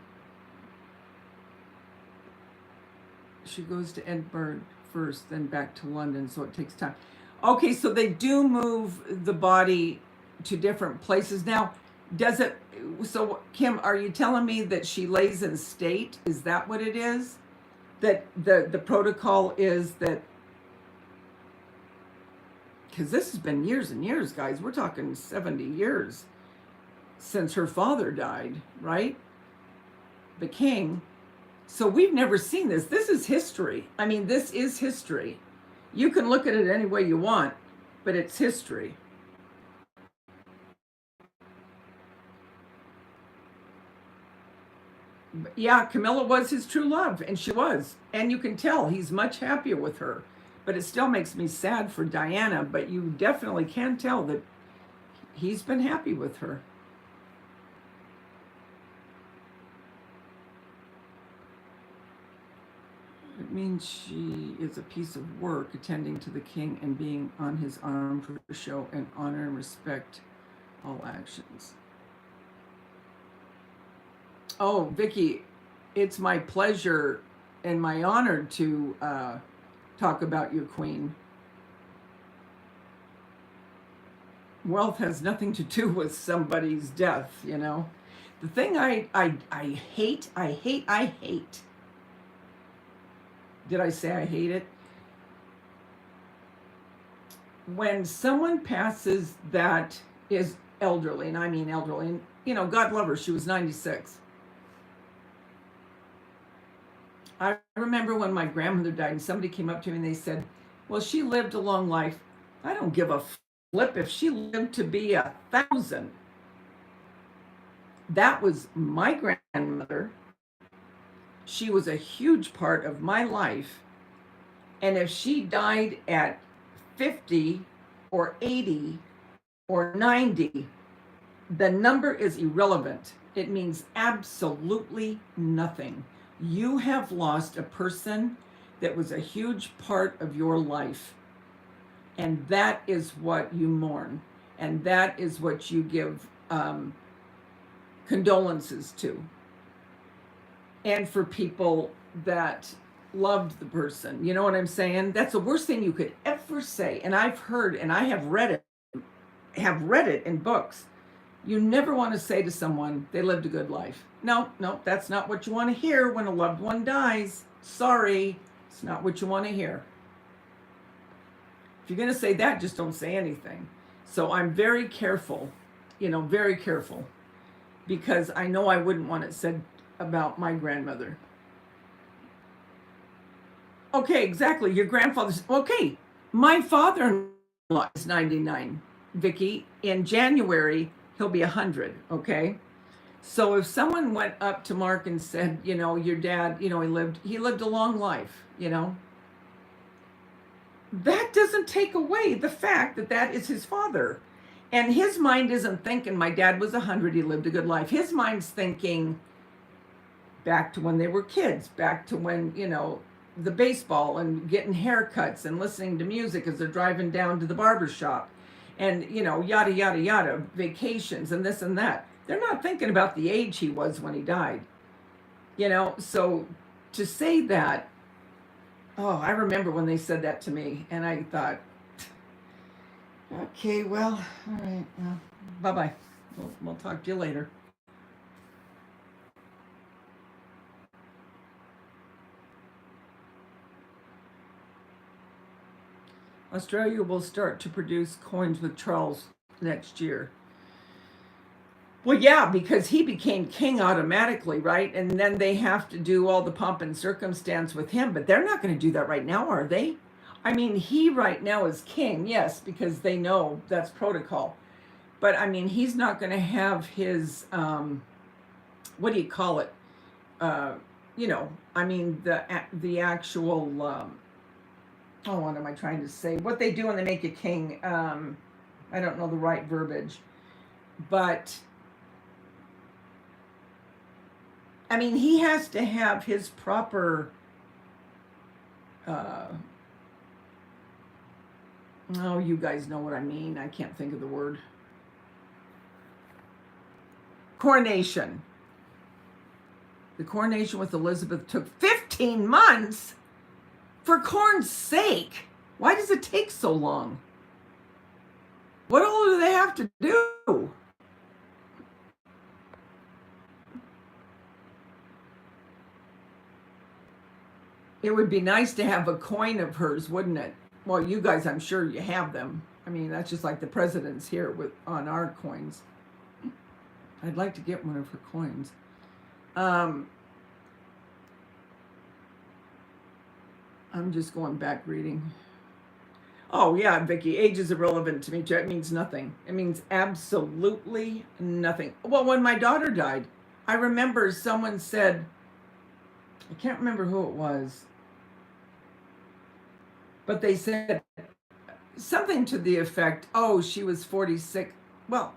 She goes to Edinburgh first, then back to London, so it takes time. Okay, so they do move the body to different places. Now, does it, so Kim, are you telling me that she lays in state? Is that what it is? That the protocol is that, because this has been years and years, guys. We're talking 70 years since her father died, right? The king. So we've never seen this. This is history. I mean, this is history. You can look at it any way you want, but it's history. Yeah, Camilla was his true love, and she was. And you can tell he's much happier with her. But it still makes me sad for Diana, but you definitely can tell that he's been happy with her. It means she is a piece of work attending to the king and being on his arm for show and honor and respect all actions. Oh, Vicky, it's my pleasure and my honor to talk about your queen. Wealth has nothing to do with somebody's death, you know. The thing I hate. Did I say I hate it? When someone passes that is elderly, and I mean elderly, and you know, God love her, she was 96. I remember when my grandmother died and somebody came up to me and they said, well, she lived a long life. I don't give a flip if she lived to be 1,000. That was my grandmother. She was a huge part of my life. And if she died at 50 or 80 or 90, the number is irrelevant. It means absolutely nothing. You have lost a person that was a huge part of your life. And that is what you mourn. And that is what you give condolences to. And for people that loved the person, you know what I'm saying? That's the worst thing you could ever say. And I've heard, and I have read it in books. You never want to say to someone, they lived a good life. No, that's not what you want to hear when a loved one dies. Sorry, it's not what you want to hear. If you're going to say that, just don't say anything. So I'm very careful, very careful, because I know I wouldn't want it said about my grandmother. Okay, exactly. Your grandfather's, okay. My father-in-law is 99, Vicky. In January, he'll be 100, okay? So if someone went up to Mark and said, your dad, he lived a long life, that doesn't take away the fact that that is his father. And his mind isn't thinking, my dad was 100, he lived a good life. His mind's thinking back to when they were kids, back to when, the baseball and getting haircuts and listening to music as they're driving down to the barber shop and, yada, yada, yada, vacations and this and that. They're not thinking about the age he was when he died, so to say that, oh, I remember when they said that to me and I thought, okay, well, all right, well, bye-bye. We'll talk to you later. Australia will start to produce coins with Charles next year. Well, yeah, because he became king automatically, right? And then they have to do all the pomp and circumstance with him, but they're not going to do that right now, are they? I mean, he right now is king, yes, because they know that's protocol. But I mean, he's not going to have his, what do you call it? Uh, I mean, the actual, oh, what am I trying to say? What they do when they make a king, I don't know the right verbiage, but I mean, he has to have his proper, uh, oh, you guys know what I mean. I can't think of the word. Coronation. The coronation with Elizabeth took 15 months. For corn's sake. Why does it take so long? What all do they have to do? It would be nice to have a coin of hers, wouldn't it? Well, you guys, I'm sure you have them. I mean, that's just like the president's here with on our coins. I'd like to get one of her coins. I'm just going back reading. Oh yeah, Vicky, age is irrelevant to me. It means nothing. It means absolutely nothing. Well, when my daughter died, I remember someone said, I can't remember who it was, but they said something to the effect, oh, she was 46. Well,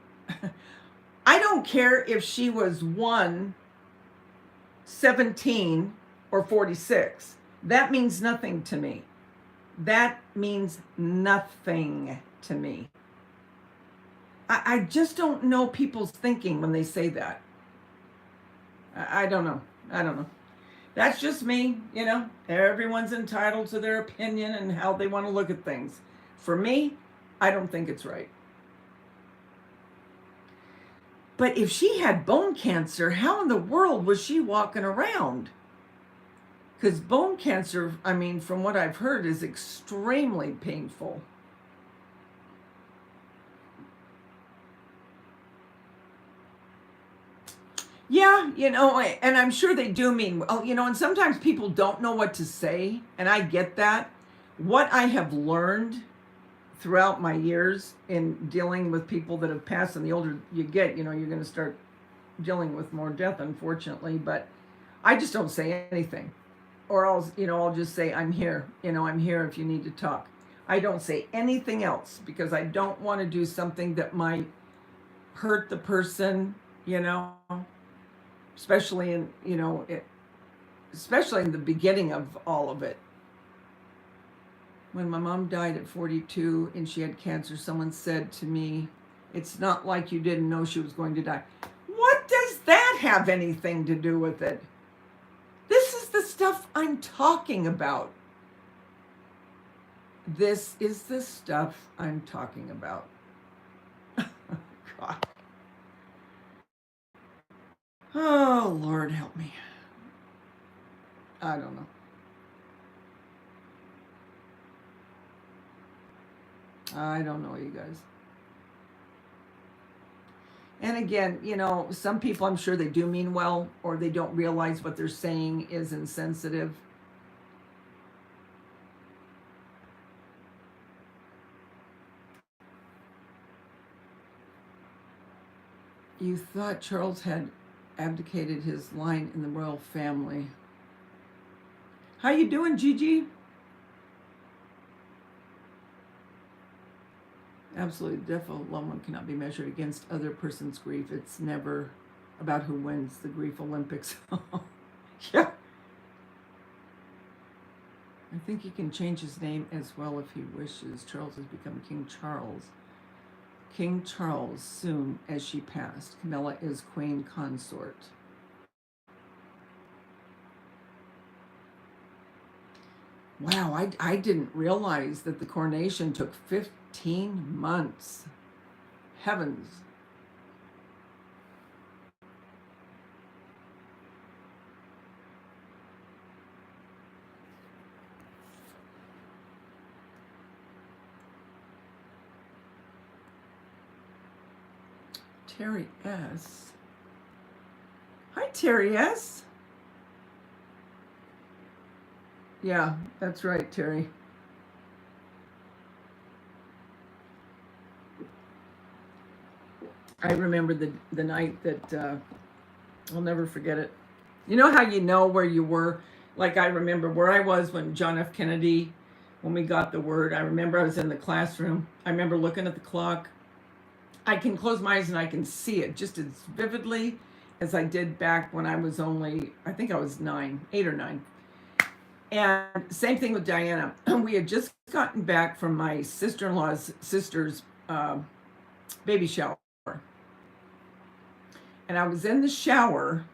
I don't care if she was 1, 17, or 46. That means nothing to me. That means nothing to me. I just don't know people's thinking when they say that. I don't know. I don't know. That's just me, Everyone's entitled to their opinion and how they want to look at things. For me, I don't think it's right. But if she had bone cancer, how in the world was she walking around? Because bone cancer, I mean, from what I've heard, is extremely painful. Yeah, and I'm sure they do mean well, and sometimes people don't know what to say, and I get that. What I have learned throughout my years in dealing with people that have passed, and the older you get, you're going to start dealing with more death, unfortunately, but I just don't say anything. Or I'll just say, I'm here, I'm here if you need to talk. I don't say anything else because I don't want to do something that might hurt the person, especially especially in the beginning of all of it. When my mom died at 42 and she had cancer, someone said to me, it's not like you didn't know she was going to die. What does that have anything to do with it? This is the stuff I'm talking about. This is the stuff I'm talking about. God. Oh, Lord, help me. I don't know. I don't know, you guys. And again, some people, I'm sure they do mean well, or they don't realize what they're saying is insensitive. You thought Charles had abdicated his line in the royal family. How you doing, Gigi? Absolutely, the death of a loved one cannot be measured against other person's grief. It's never about who wins the grief Olympics. Yeah. I think he can change his name as well if he wishes. Charles has become King Charles. King Charles soon as she passed. Camilla is queen consort. Wow, I didn't realize that the coronation took 15 months. Heavens. Terry S. Hi, Terry S. Yeah, that's right, Terry. I remember the night that I'll never forget it. You know how you know where you were? Like I remember where I was when John F. Kennedy, when we got the word. I remember I was in the classroom. I remember looking at the clock. I can close my eyes and I can see it just as vividly as I did back when I was only, I think I was 8 or 9. And same thing with Diana. We had just gotten back from my sister-in-law's sister's baby shower. And I was in the shower,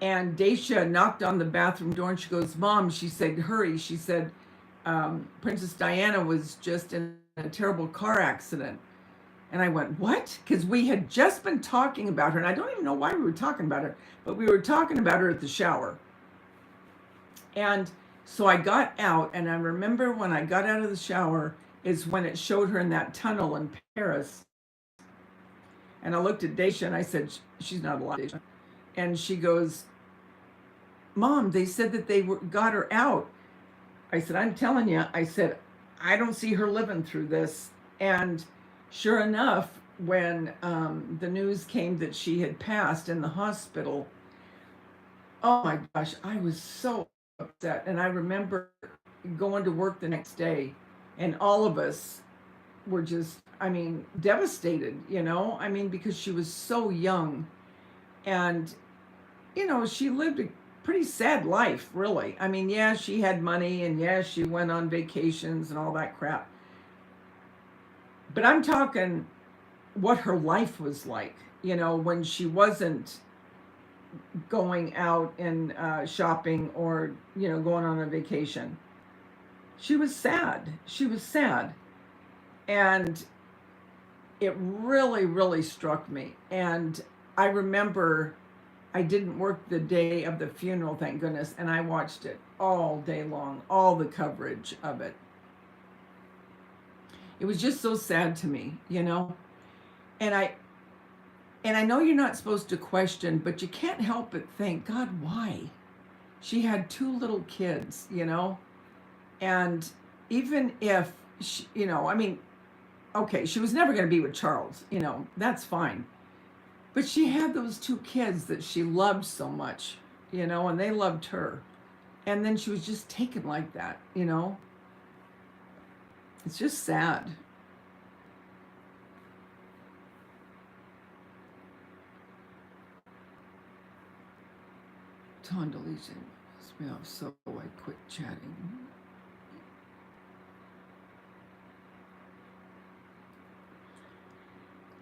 and Daisha knocked on the bathroom door and she goes, Mom, she said, hurry. She said, Princess Diana was just in a terrible car accident. And I went, what? Because we had just been talking about her, and I don't even know why we were talking about her, but we were talking about her at the shower. And so I got out, and I remember when I got out of the shower is when it showed her in that tunnel in Paris. And I looked at Daisha and I said, she's not alive, Daisha. And she goes, Mom, they said that they got her out. I said, I'm telling you, I said, I don't see her living through this. And sure enough, when the news came that she had passed in the hospital, oh my gosh, I was so upset. And I remember going to work the next day, and all of us were just, I mean, devastated, you know? I mean, because she was so young. And, you know, she lived a pretty sad life, really. I mean, yeah, she had money, and yeah, she went on vacations and all that crap. But I'm talking what her life was like, you know, when she wasn't going out and shopping or, you know, going on a vacation. She was sad. She was sad. And it really, really struck me. And I remember I didn't work the day of the funeral, thank goodness, and I watched it all day long, all the coverage of it. It was just so sad to me, you know? And I know you're not supposed to question, but you can't help but think, God, why? She had 2 little kids, you know? And even if, she, you know, I mean, okay, she was never going to be with Charles, you know, that's fine. But she had those 2 kids that she loved so much, you know, and they loved her. And then she was just taken like that, you know? It's just sad. Tondelisa pissed me off, so I quit chatting.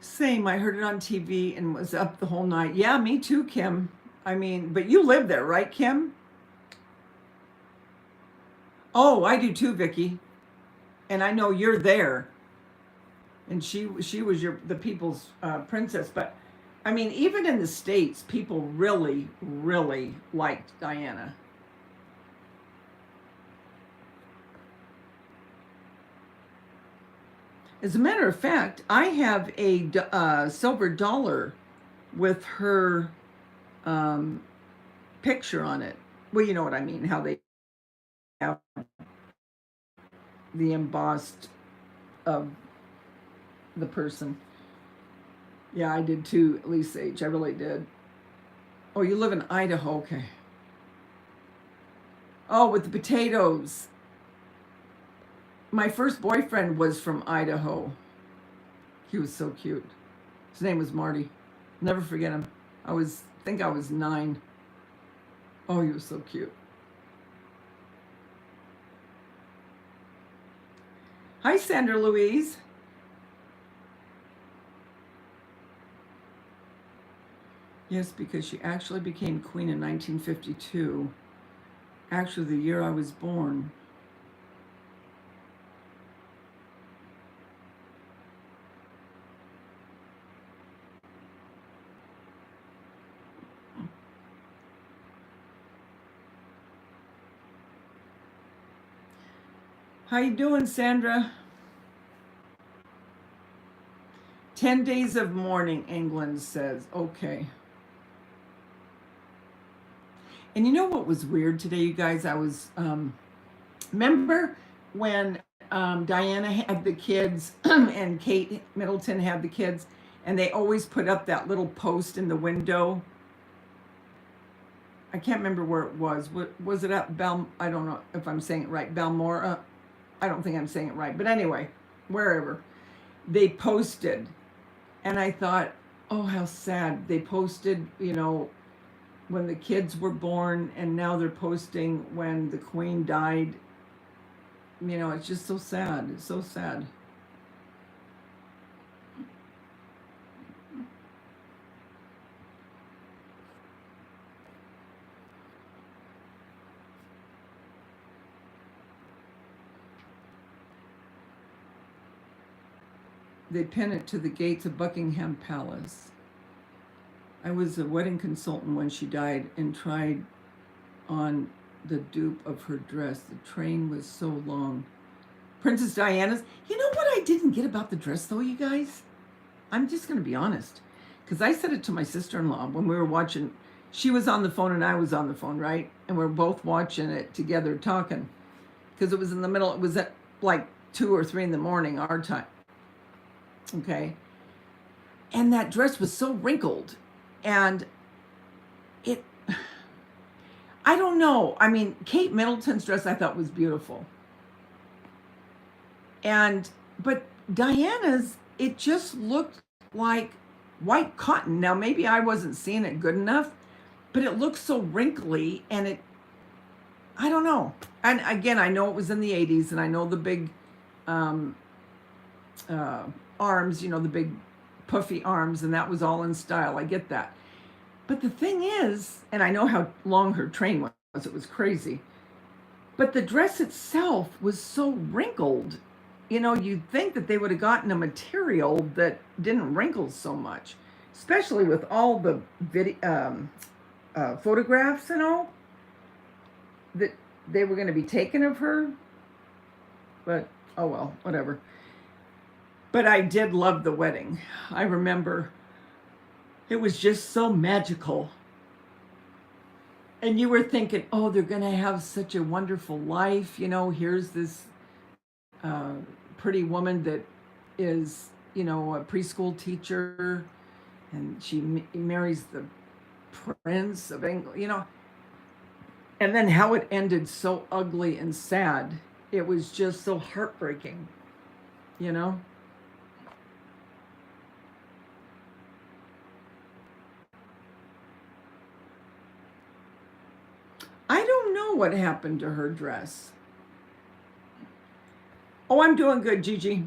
Same, I heard it on TV and was up the whole night. Yeah, me too, Kim. I mean, but you live there, right, Kim? Oh, I do too, Vicky. And I know you're there. And she was the people's princess. But I mean, even in the States, people really, really liked Diana. As a matter of fact, I have a silver dollar with her um, picture on it. Well, you know what I mean, how they have the embossed of the person. Yeah, I did too, Lisa H. I really did. Oh, you live in Idaho, okay. Oh, with the potatoes. My first boyfriend was from Idaho. He was so cute. His name was Marty. Never forget him. I was 9. Oh, he was so cute. Hi, Sandra Louise. Yes, because she actually became queen in 1952. Actually, the year I was born. How you doing, Sandra? 10 days of mourning, England says. Okay. And you know what was weird today, you guys? I was, remember when Diana had the kids and Kate Middleton had the kids, and they always put up that little post in the window. I can't remember where it was. What was it at I don't know if I'm saying it right. Balmora. I don't think I'm saying it right. But anyway, wherever. They posted. And I thought, oh, how sad. They posted, you know, when the kids were born, and now they're posting when the Queen died. You know, it's just so sad. It's so sad. They pin it to the gates of Buckingham Palace. I was a wedding consultant when she died and tried on the dupe of her dress. The train was so long. Princess Diana's. You know what I didn't get about the dress, though, you guys? I'm just going to be honest. Because I said it to my sister-in-law when we were watching. She was on the phone and I was on the phone, right? And we were both watching it together, talking. Because it was in the middle. It was at like 2 or 3 in the morning, our time. Okay. And that dress was so wrinkled. And I don't know. I mean, Kate Middleton's dress I thought was beautiful. But Diana's, it just looked like white cotton. Now, maybe I wasn't seeing it good enough, but it looked so wrinkly, and I don't know. And again, I know it was in the 80s, and I know the big arms, you know, the big puffy arms, and that was all in style. I get that. But the thing is, and I know how long her train was, it was crazy, but the dress itself was so wrinkled. You know, you'd think that they would have gotten a material that didn't wrinkle so much, especially with all the photographs and all that they were going to be taken of her. But, oh well, whatever. But I did love the wedding. I remember it was just so magical. And you were thinking, oh, they're going to have such a wonderful life. You know, here's this pretty woman that is, you know, a preschool teacher, and she marries the Prince of England, you know. And then how it ended so ugly and sad. It was just so heartbreaking, you know. I don't know what happened to her dress. Oh, I'm doing good, Gigi.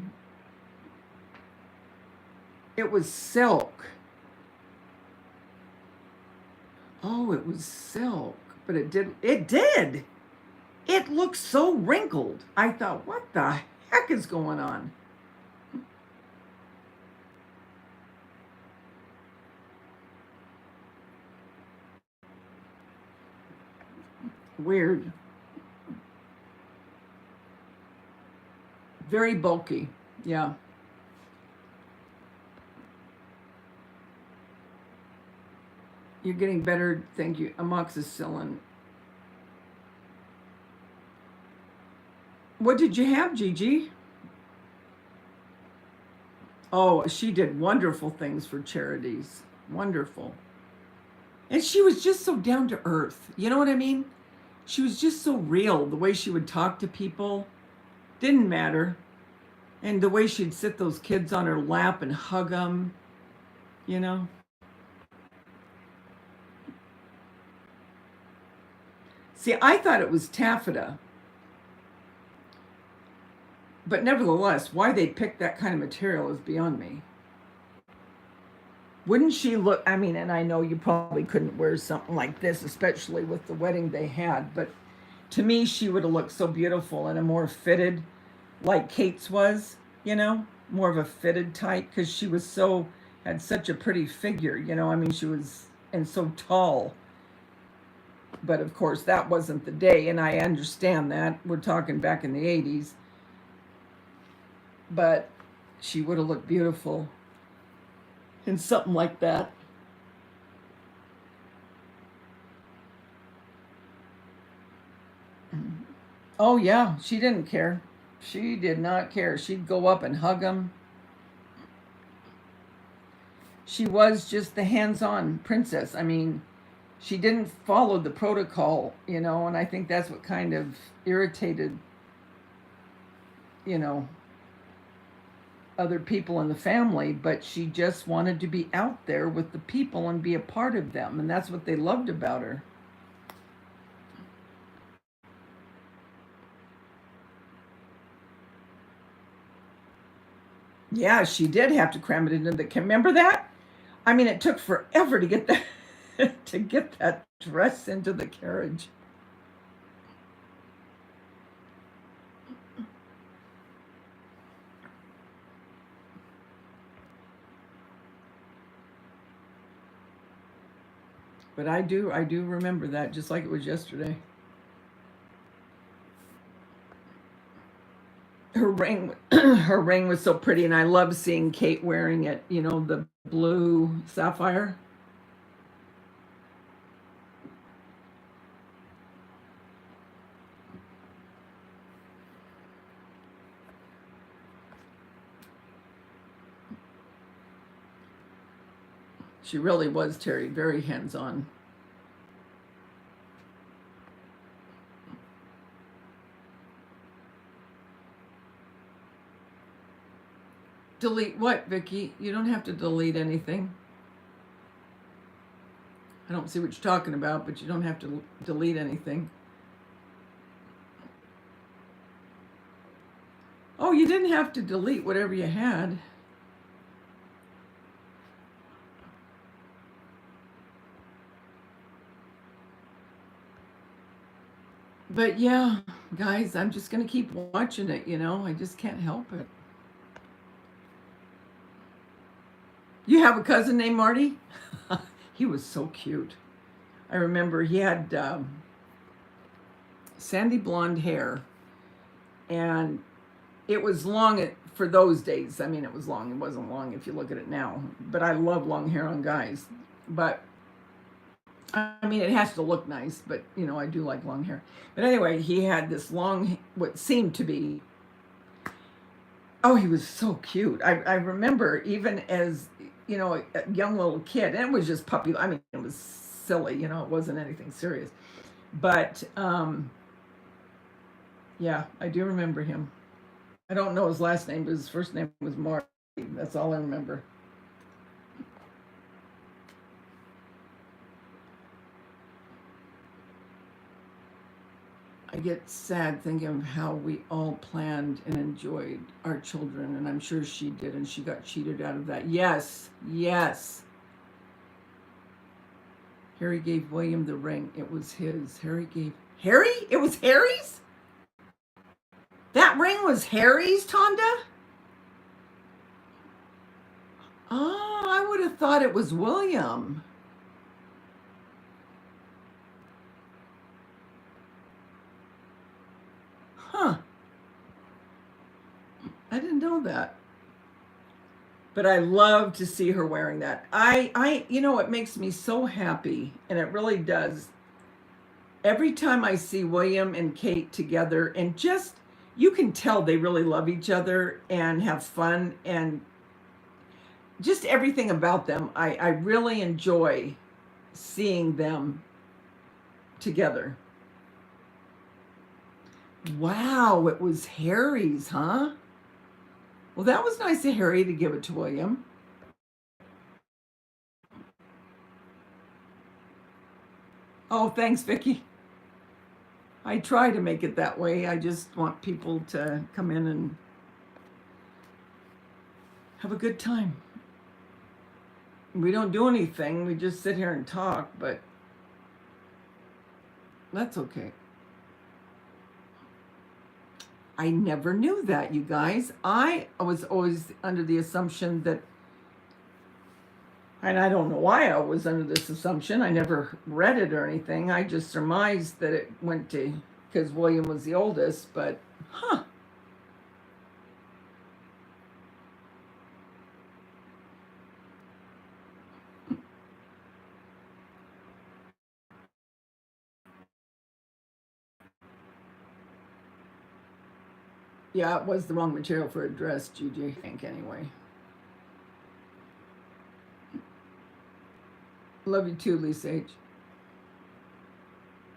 It was silk. Oh, it was silk. But it did. It looked so wrinkled. I thought, what the heck is going on? Weird. Very bulky. Yeah. You're getting better. Thank you. Amoxicillin. What did you have, Gigi? Oh, she did wonderful things for charities. Wonderful. And she was just so down to earth. You know what I mean? She was just so real. The way she would talk to people didn't matter. And the way she'd sit those kids on her lap and hug them, you know. See, I thought it was taffeta. But nevertheless, why they picked that kind of material is beyond me. Wouldn't she look, I mean, and I know you probably couldn't wear something like this, especially with the wedding they had, but to me, she would have looked so beautiful in a more fitted, like Kate's was, you know, more of a fitted type, because she was had such a pretty figure, you know, I mean, she was, and so tall. But of course, that wasn't the day, and I understand that. We're talking back in the 80s. But she would have looked beautiful. in something like that. Oh yeah, she didn't care. She did not care. She'd go up and hug him. She was just the hands-on princess. I mean, she didn't follow the protocol, and I think that's what kind of irritated, you know, other people in the family, but she just wanted to be out there with the people and be a part of them, and that's what they loved about her. Yeah, she did have to cram it into the. Remember that? I mean, it took forever to get that to get that dress into the carriage. But I do remember that just like it was yesterday. Her ring, her ring was so pretty, and I love seeing Kate wearing it. The blue sapphire. She really was, Terry, very hands-on. Delete what, Vicky? You don't have to delete anything. I don't see what you're talking about, but you don't have to delete anything. Oh, you didn't have to delete whatever you had. But yeah, guys, I'm just going to keep watching it, I just can't help it. You have a cousin named Marty? He was so cute. I remember he had sandy blonde hair, and it was long for those days. I mean, it was long. It wasn't long if you look at it now. But I love long hair on guys. But I mean, it has to look nice, but I do like long hair. But anyway, he had this long, what seemed to be. Oh, he was so cute. I remember even as a young little kid, and it was just puppy. I mean, it was silly. It wasn't anything serious. But yeah, I do remember him. I don't know his last name, but his first name was Marty. That's all I remember. I get sad thinking of how we all planned and enjoyed our children, and I'm sure she did, and she got cheated out of that. Yes, yes. Harry gave William the ring. It was his. Harry? It was Harry's? That ring was Harry's, Tonda? Oh, I would have thought it was William. Huh. I didn't know that. But I love to see her wearing that. It makes me so happy, and it really does. Every time I see William and Kate together, and just, you can tell they really love each other and have fun, and just everything about them. I really enjoy seeing them together. Wow, it was Harry's, huh? Well, that was nice of Harry to give it to William. Oh, thanks, Vicky. I try to make it that way. I just want people to come in and have a good time. We don't do anything. We just sit here and talk, but that's okay. I never knew that, you guys. I was always under the assumption that, and I don't know why I was under this assumption. I never read it or anything. I just surmised that it went to, because William was the oldest, but huh. Yeah, it was the wrong material for a dress, Gigi, I think, anyway. Love you too, Lisa H.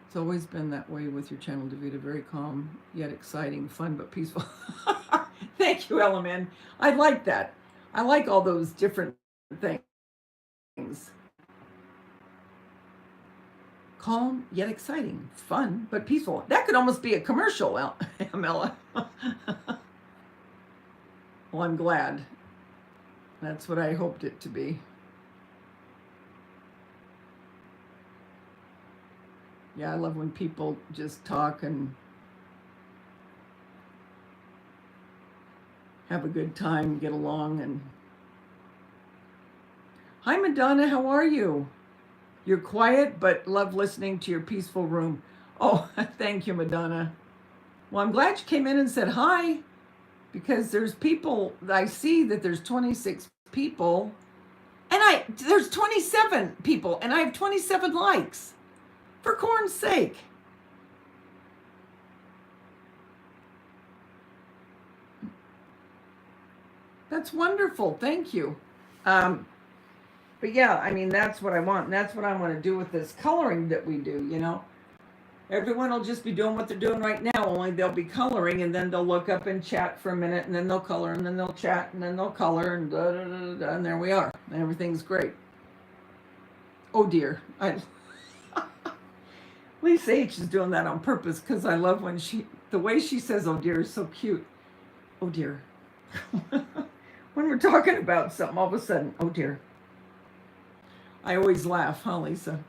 It's always been that way with your channel, Davida. Very calm, yet exciting, fun, but peaceful. Thank you, LMN. I like that. I like all those different things. Calm, yet exciting, fun, but peaceful. That could almost be a commercial, Amela. Well, I'm glad. That's what I hoped it to be. Yeah, I love when people just talk and have a good time, get along. And hi, Madonna, how are you? You're quiet, but love listening to your peaceful room. Oh, thank you, Madonna. Well, I'm glad you came in and said hi, because there's people, I see that there's 26 people, and there's 27 people, and I have 27 likes. For corn's sake. That's wonderful. Thank you. But yeah, I mean, that's what I want. And that's what I want to do with this coloring that we do, you know. Everyone will just be doing what they're doing right now, only they'll be coloring, and then they'll look up and chat for a minute, and then they'll color, and then they'll chat, and then they'll color, and da, da, da, da, and there we are. And everything's great. Oh dear. Lisa H is doing that on purpose, because I love when the way she says, oh dear, is so cute. Oh dear. When we're talking about something, all of a sudden, oh dear. I always laugh, huh, Lisa?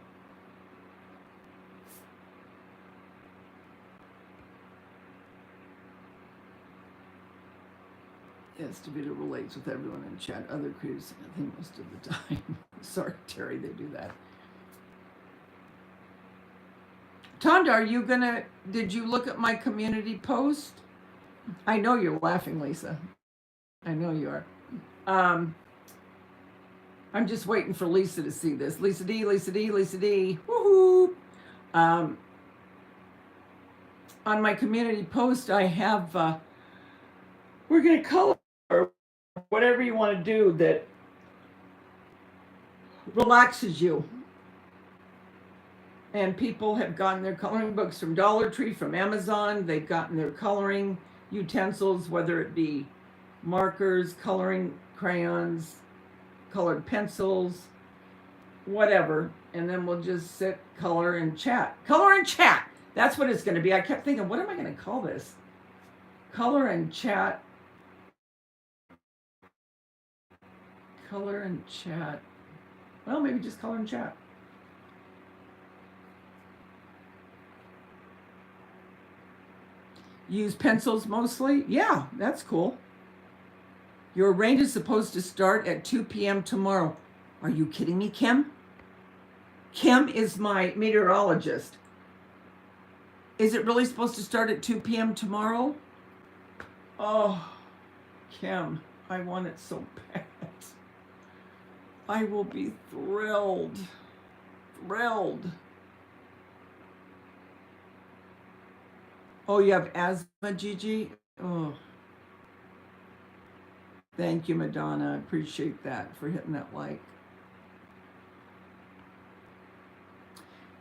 Yes, Davida relates with everyone in chat. Other creators, I think, most of the time. Sorry, Terry, they do that. Tonda, did you look at my community post? I know you're laughing, Lisa. I know you are. I'm just waiting for Lisa to see this. Lisa D, Lisa D, Lisa D. Woohoo! On my community post, I have, we're going to color whatever you want to do that relaxes you. And people have gotten their coloring books from Dollar Tree, from Amazon. They've gotten their coloring utensils, whether it be markers, coloring crayons, colored pencils, whatever. And then we'll just sit, color, and chat. Color and chat. That's what it's going to be. I kept thinking, what am I going to call this? Color and chat. Color and chat. Well, maybe just color and chat. Use pencils mostly? Yeah, that's cool. Your range is supposed to start at 2 p.m. tomorrow. Are you kidding me, Kim? Kim is my meteorologist. Is it really supposed to start at 2 p.m. tomorrow? Oh, Kim, I want it so bad. I will be thrilled. Thrilled. Oh, you have asthma, Gigi? Oh. Thank you, Madonna. I appreciate that for hitting that like.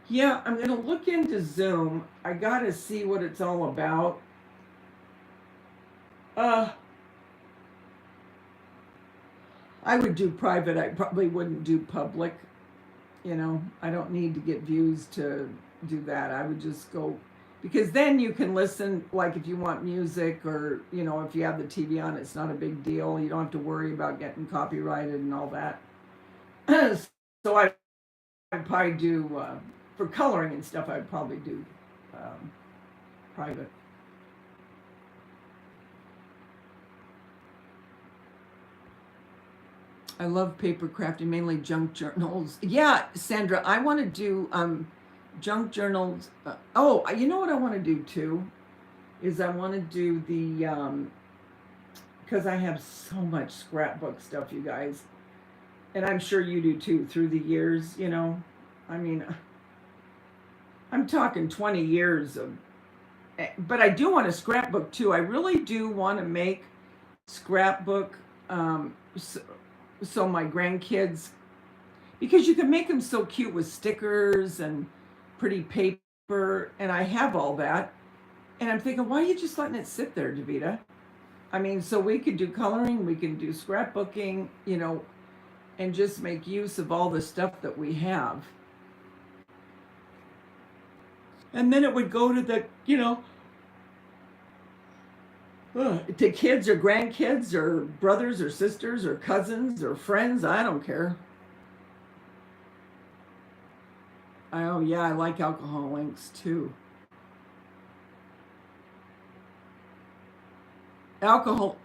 Yeah, I'm going to look into Zoom. I got to see what it's all about. I would do private. I probably wouldn't do public. You know, I don't need to get views to do that. I would just go, because then you can listen, like if you want music, or, you know, if you have the TV on, it's not a big deal. You don't have to worry about getting copyrighted and all that. So I'd probably do, for coloring and stuff, I'd probably do private. I love paper crafting, mainly junk journals. Yeah, Sandra, I want to do junk journals. Oh, you know what I want to do too? Is I want to do the, because I have so much scrapbook stuff, you guys. And I'm sure you do too, through the years, you know. I mean, I'm talking 20 years of but I do want a scrapbook too. I really do want to make scrapbook, so my grandkids, because you can make them so cute with stickers and pretty paper, and I have all that. And I'm thinking, why are you just letting it sit there, Davita? I mean, so we could do coloring, we can do scrapbooking, and just make use of all the stuff that we have. And then it would go to the, to kids or grandkids or brothers or sisters or cousins or friends. I don't care. Oh, yeah, I like alcohol inks too. Alcohol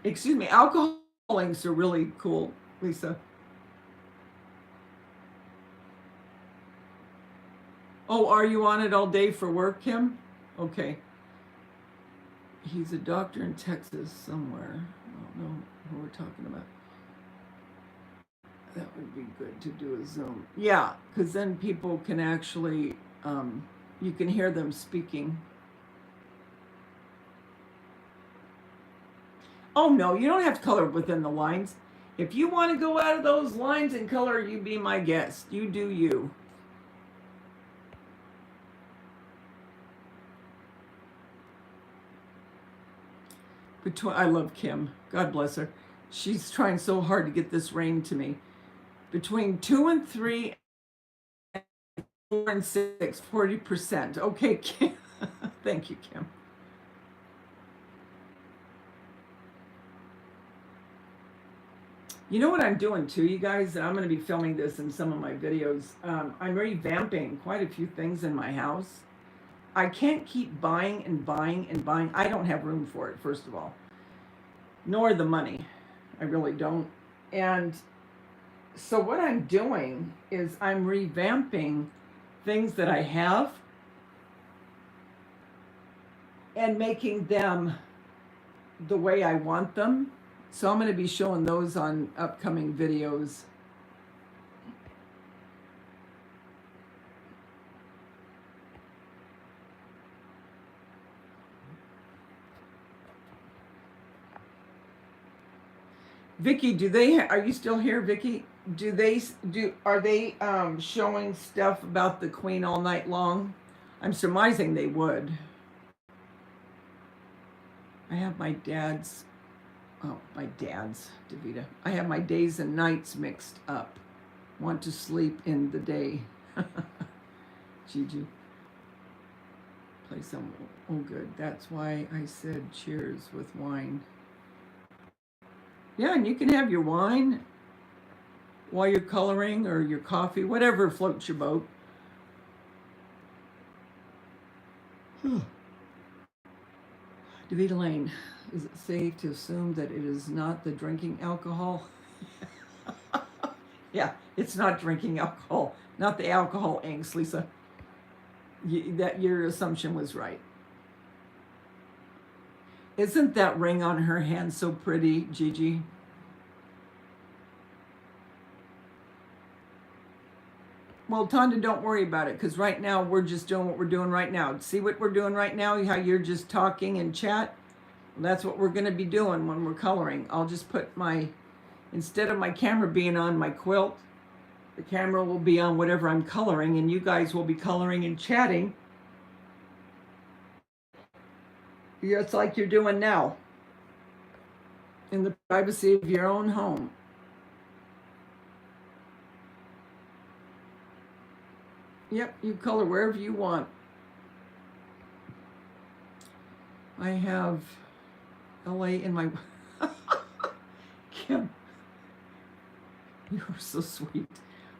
inks are really cool, Lisa. Oh, are you on it all day for work, Kim? Okay. He's a doctor in Texas somewhere. I don't know who we're talking about. That would be good to do a Zoom. Yeah, because then people can actually, you can hear them speaking. Oh, no, you don't have to color within the lines. If you want to go out of those lines and color, you be my guest. You do you. I love Kim. God bless her. She's trying so hard to get this rain to me. Between 2 and 3, 4 and 6, 40%. Okay, Kim. Thank you, Kim. You know what I'm doing too, you guys? I'm going to be filming this in some of my videos. I'm revamping quite a few things in my house. I can't keep buying and buying and buying. I don't have room for it, first of all, nor the money. I really don't. And so what I'm doing is I'm revamping things that I have and making them the way I want them. So I'm going to be showing those on upcoming videos. Vicky, are you still here, Vicky? Are they showing stuff about the Queen all night long? I'm surmising they would. I have my dad's, Davita. I have my days and nights mixed up. Want to sleep in the day. Gigi. Play some, oh good. That's why I said cheers with wine. Yeah, and you can have your wine while you're coloring, or your coffee, whatever floats your boat. Davita Lane, is it safe to assume that it is not the drinking alcohol? Yeah, it's not drinking alcohol, not the alcohol inks, Lisa. That your assumption was right. Isn't that ring on her hand so pretty, Gigi? Well, Tonda, don't worry about it, because right now we're just doing what we're doing right now. See what we're doing right now, how you're just talking and chat? Well, that's what we're going to be doing when we're coloring. I'll just put instead of my camera being on my quilt, the camera will be on whatever I'm coloring, and you guys will be coloring and chatting. Yeah, it's like you're doing now, in the privacy of your own home. Yep, you color wherever you want. I have LA in my... Kim, you are so sweet.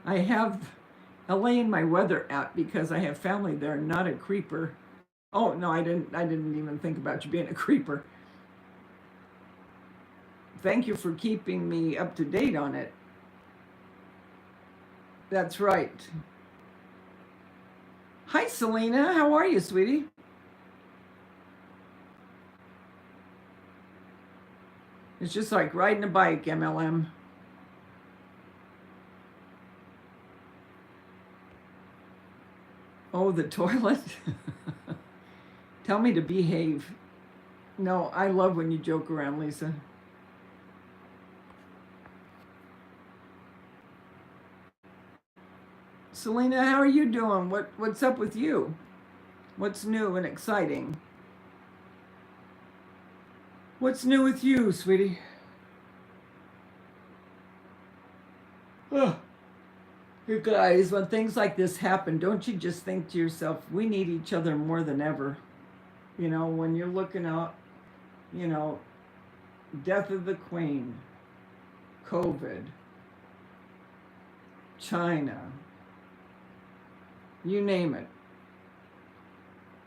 I have LA in my weather app because I have family there, not a creeper. Oh, no, I didn't even think about you being a creeper. Thank you for keeping me up to date on it. That's right. Hi, Selena. How are you, sweetie? It's just like riding a bike, MLM. Oh, the toilet. Tell me to behave. No, I love when you joke around, Lisa. Selena, how are you doing? What's up with you? What's new and exciting? What's new with you, sweetie? Ugh. You guys, when things like this happen, don't you just think to yourself, we need each other more than ever? You know, when you're looking out, you know, death of the Queen, COVID, China, you name it.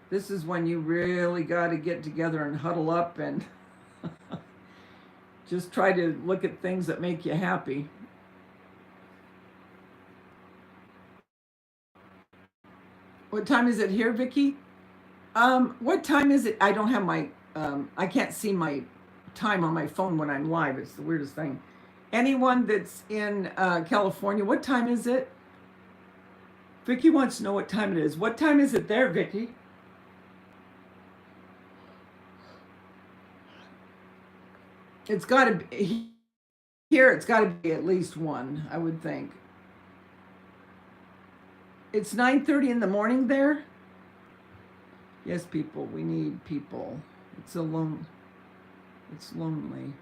This is when you really got to get together and huddle up and just try to look at things that make you happy. What time is it here, Vicki? What time is it? I don't have my, I can't see my time on my phone when I'm live. It's the weirdest thing. Anyone that's in California, what time is it? Vicki wants to know what time it is. What time is it there, Vicki? It's got to be here. It's got to be at least 1, I would think. It's 9:30 in the morning there. Yes, people. We need people. It's alone. It's lonely.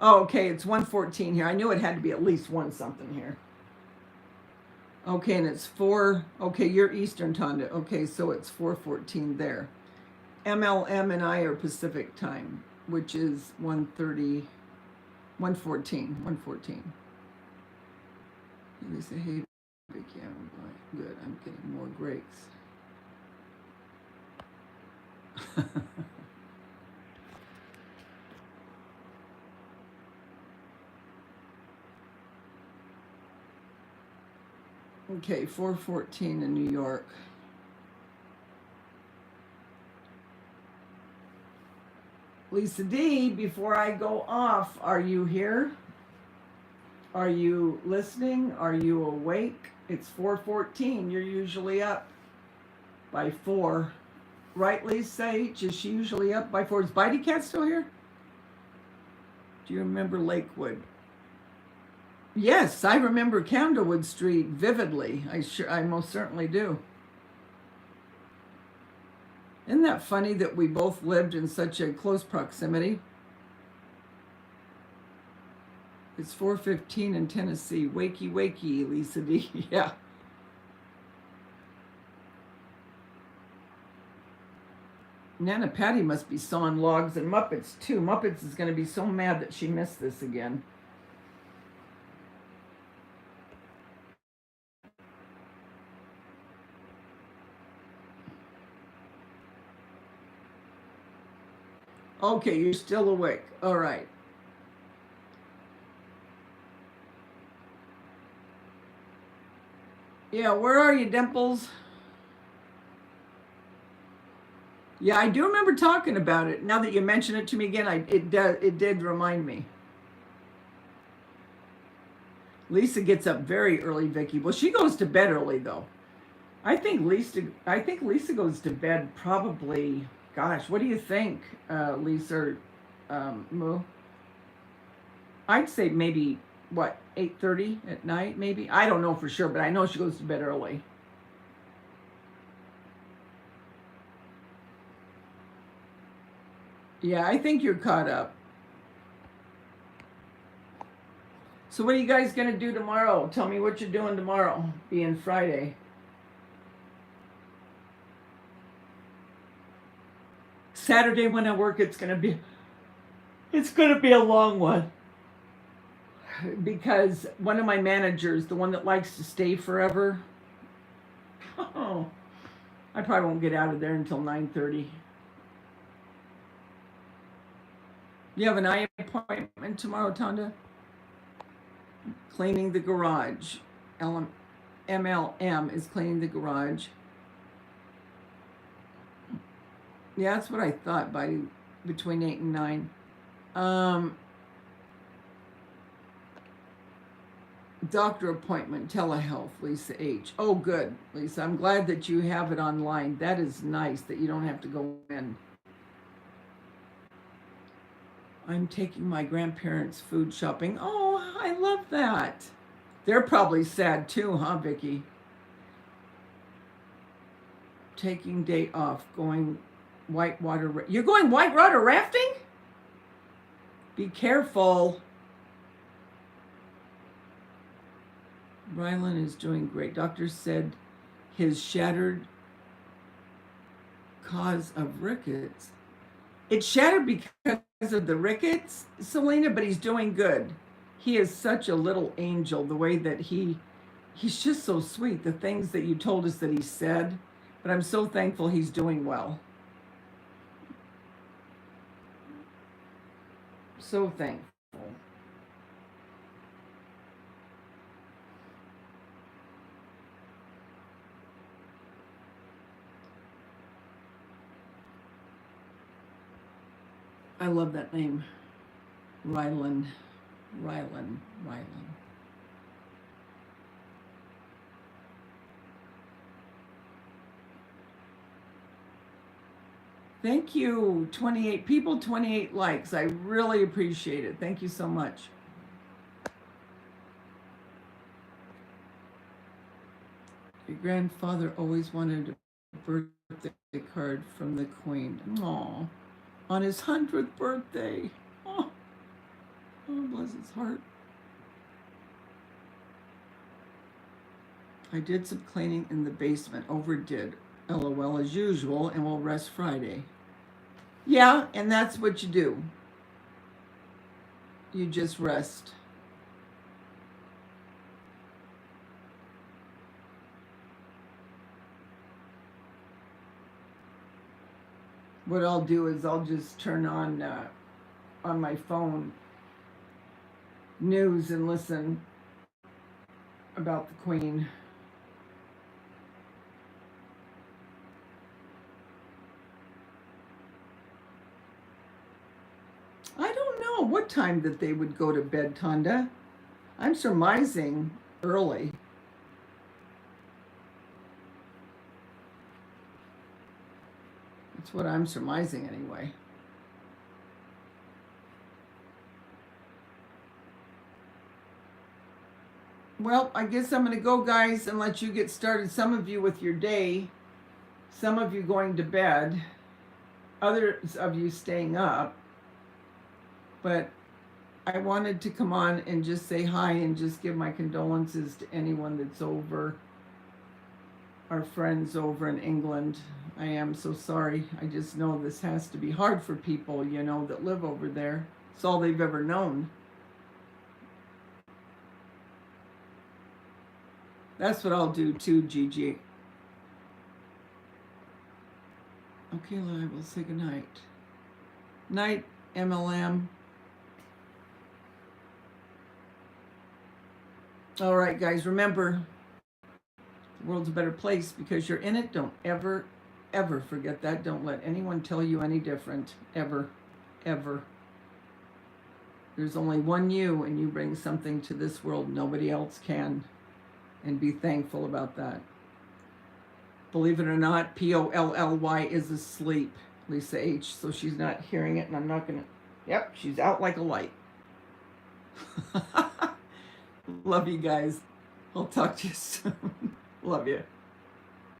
Oh, okay. It's 1:14 here. I knew it had to be at least 1 something here. Okay, and it's 4. Okay, you're Eastern, Tonda. Okay, so it's 4:14 there. MLM and I are Pacific time, which is 1:30, 1:14, 1:14. They say, hey, Vicki, I'm good. I'm getting more breaks. Okay, 4:14 in New York. Lisa D, before I go off, are you here? Are you listening? Are you awake? It's 4:14. You're usually up by 4. Right, Lisa H? Is she usually up by 4? Is Bitey Cat still here? Do you remember Lakewood? Yes, I remember Candlewood Street vividly. I most certainly do. Isn't that funny that we both lived in such a close proximity? It's 4:15 in Tennessee. Wakey, wakey, Lisa D. Yeah. Nana Patty must be sawing logs and Muppets too. Muppets is going to be so mad that she missed this again. Okay, you're still awake. All right. Yeah, where are you, Dimples? Yeah, I do remember talking about it. Now that you mention it to me again, it did remind me. Lisa gets up very early, Vicki. Well, she goes to bed early though. I think Lisa goes to bed probably. Gosh, what do you think, Lisa? Moo? I'd say maybe what 8:30 at night, maybe. I don't know for sure, but I know she goes to bed early. Yeah, I think you're caught up. So what are you guys going to do tomorrow? Tell me what you're doing tomorrow, being Friday. Saturday when I work, it's going to be a long one. Because one of my managers, the one that likes to stay forever, oh, I probably won't get out of there until 9:30. You have an eye appointment tomorrow, Tonda? Cleaning the garage. MLM is cleaning the garage. Yeah, that's what I thought, by between 8 and 9. doctor appointment, telehealth, Lisa H. Oh, good, Lisa. I'm glad that you have it online. That is nice that you don't have to go in. I'm taking my grandparents food shopping. Oh, I love that. They're probably sad too, huh, Vicki? Taking day off, going whitewater. You're going whitewater rafting? Be careful. Rylan is doing great. Doctor said his shattered cause of rickets. It shattered because of the rickets, Selena, but he's doing good. He is such a little angel, the way that he's just so sweet, the things that you told us that he said. But I'm so thankful he's doing well. So thankful. I love that name. Rylan. Thank you. 28 people, 28 likes. I really appreciate it. Thank you so much. Your grandfather always wanted a birthday card from the Queen. Aw. On his 100th birthday. Oh, bless his heart. I did some cleaning in the basement. Overdid. LOL as usual, and we'll rest Friday. Yeah, and that's what you do. You just rest. What I'll do is I'll just turn on my phone news and listen about the Queen. I don't know what time that they would go to bed, Tonda. I'm surmising early. That's what I'm surmising anyway. Well, I guess I'm going to go, guys, and let you get started. Some of you with your day, some of you going to bed, others of you staying up. But I wanted to come on and just say hi and just give my condolences to anyone that's over, our friends over in England. I am so sorry. I just know this has to be hard for people, you know, that live over there. It's all they've ever known. That's what I'll do too, Gigi. Okay, I will say goodnight. Night, MLM. All right, guys, remember, the world's a better place because you're in it. Don't ever, ever forget that. Don't let anyone tell you any different. Ever, ever. There's only one you, and you bring something to this world nobody else can. And be thankful about that. Believe it or not, Polly is asleep, Lisa H. So she's not hearing it, and I'm not going to. Yep, she's out like a light. Love you guys. I'll talk to you soon. Love you.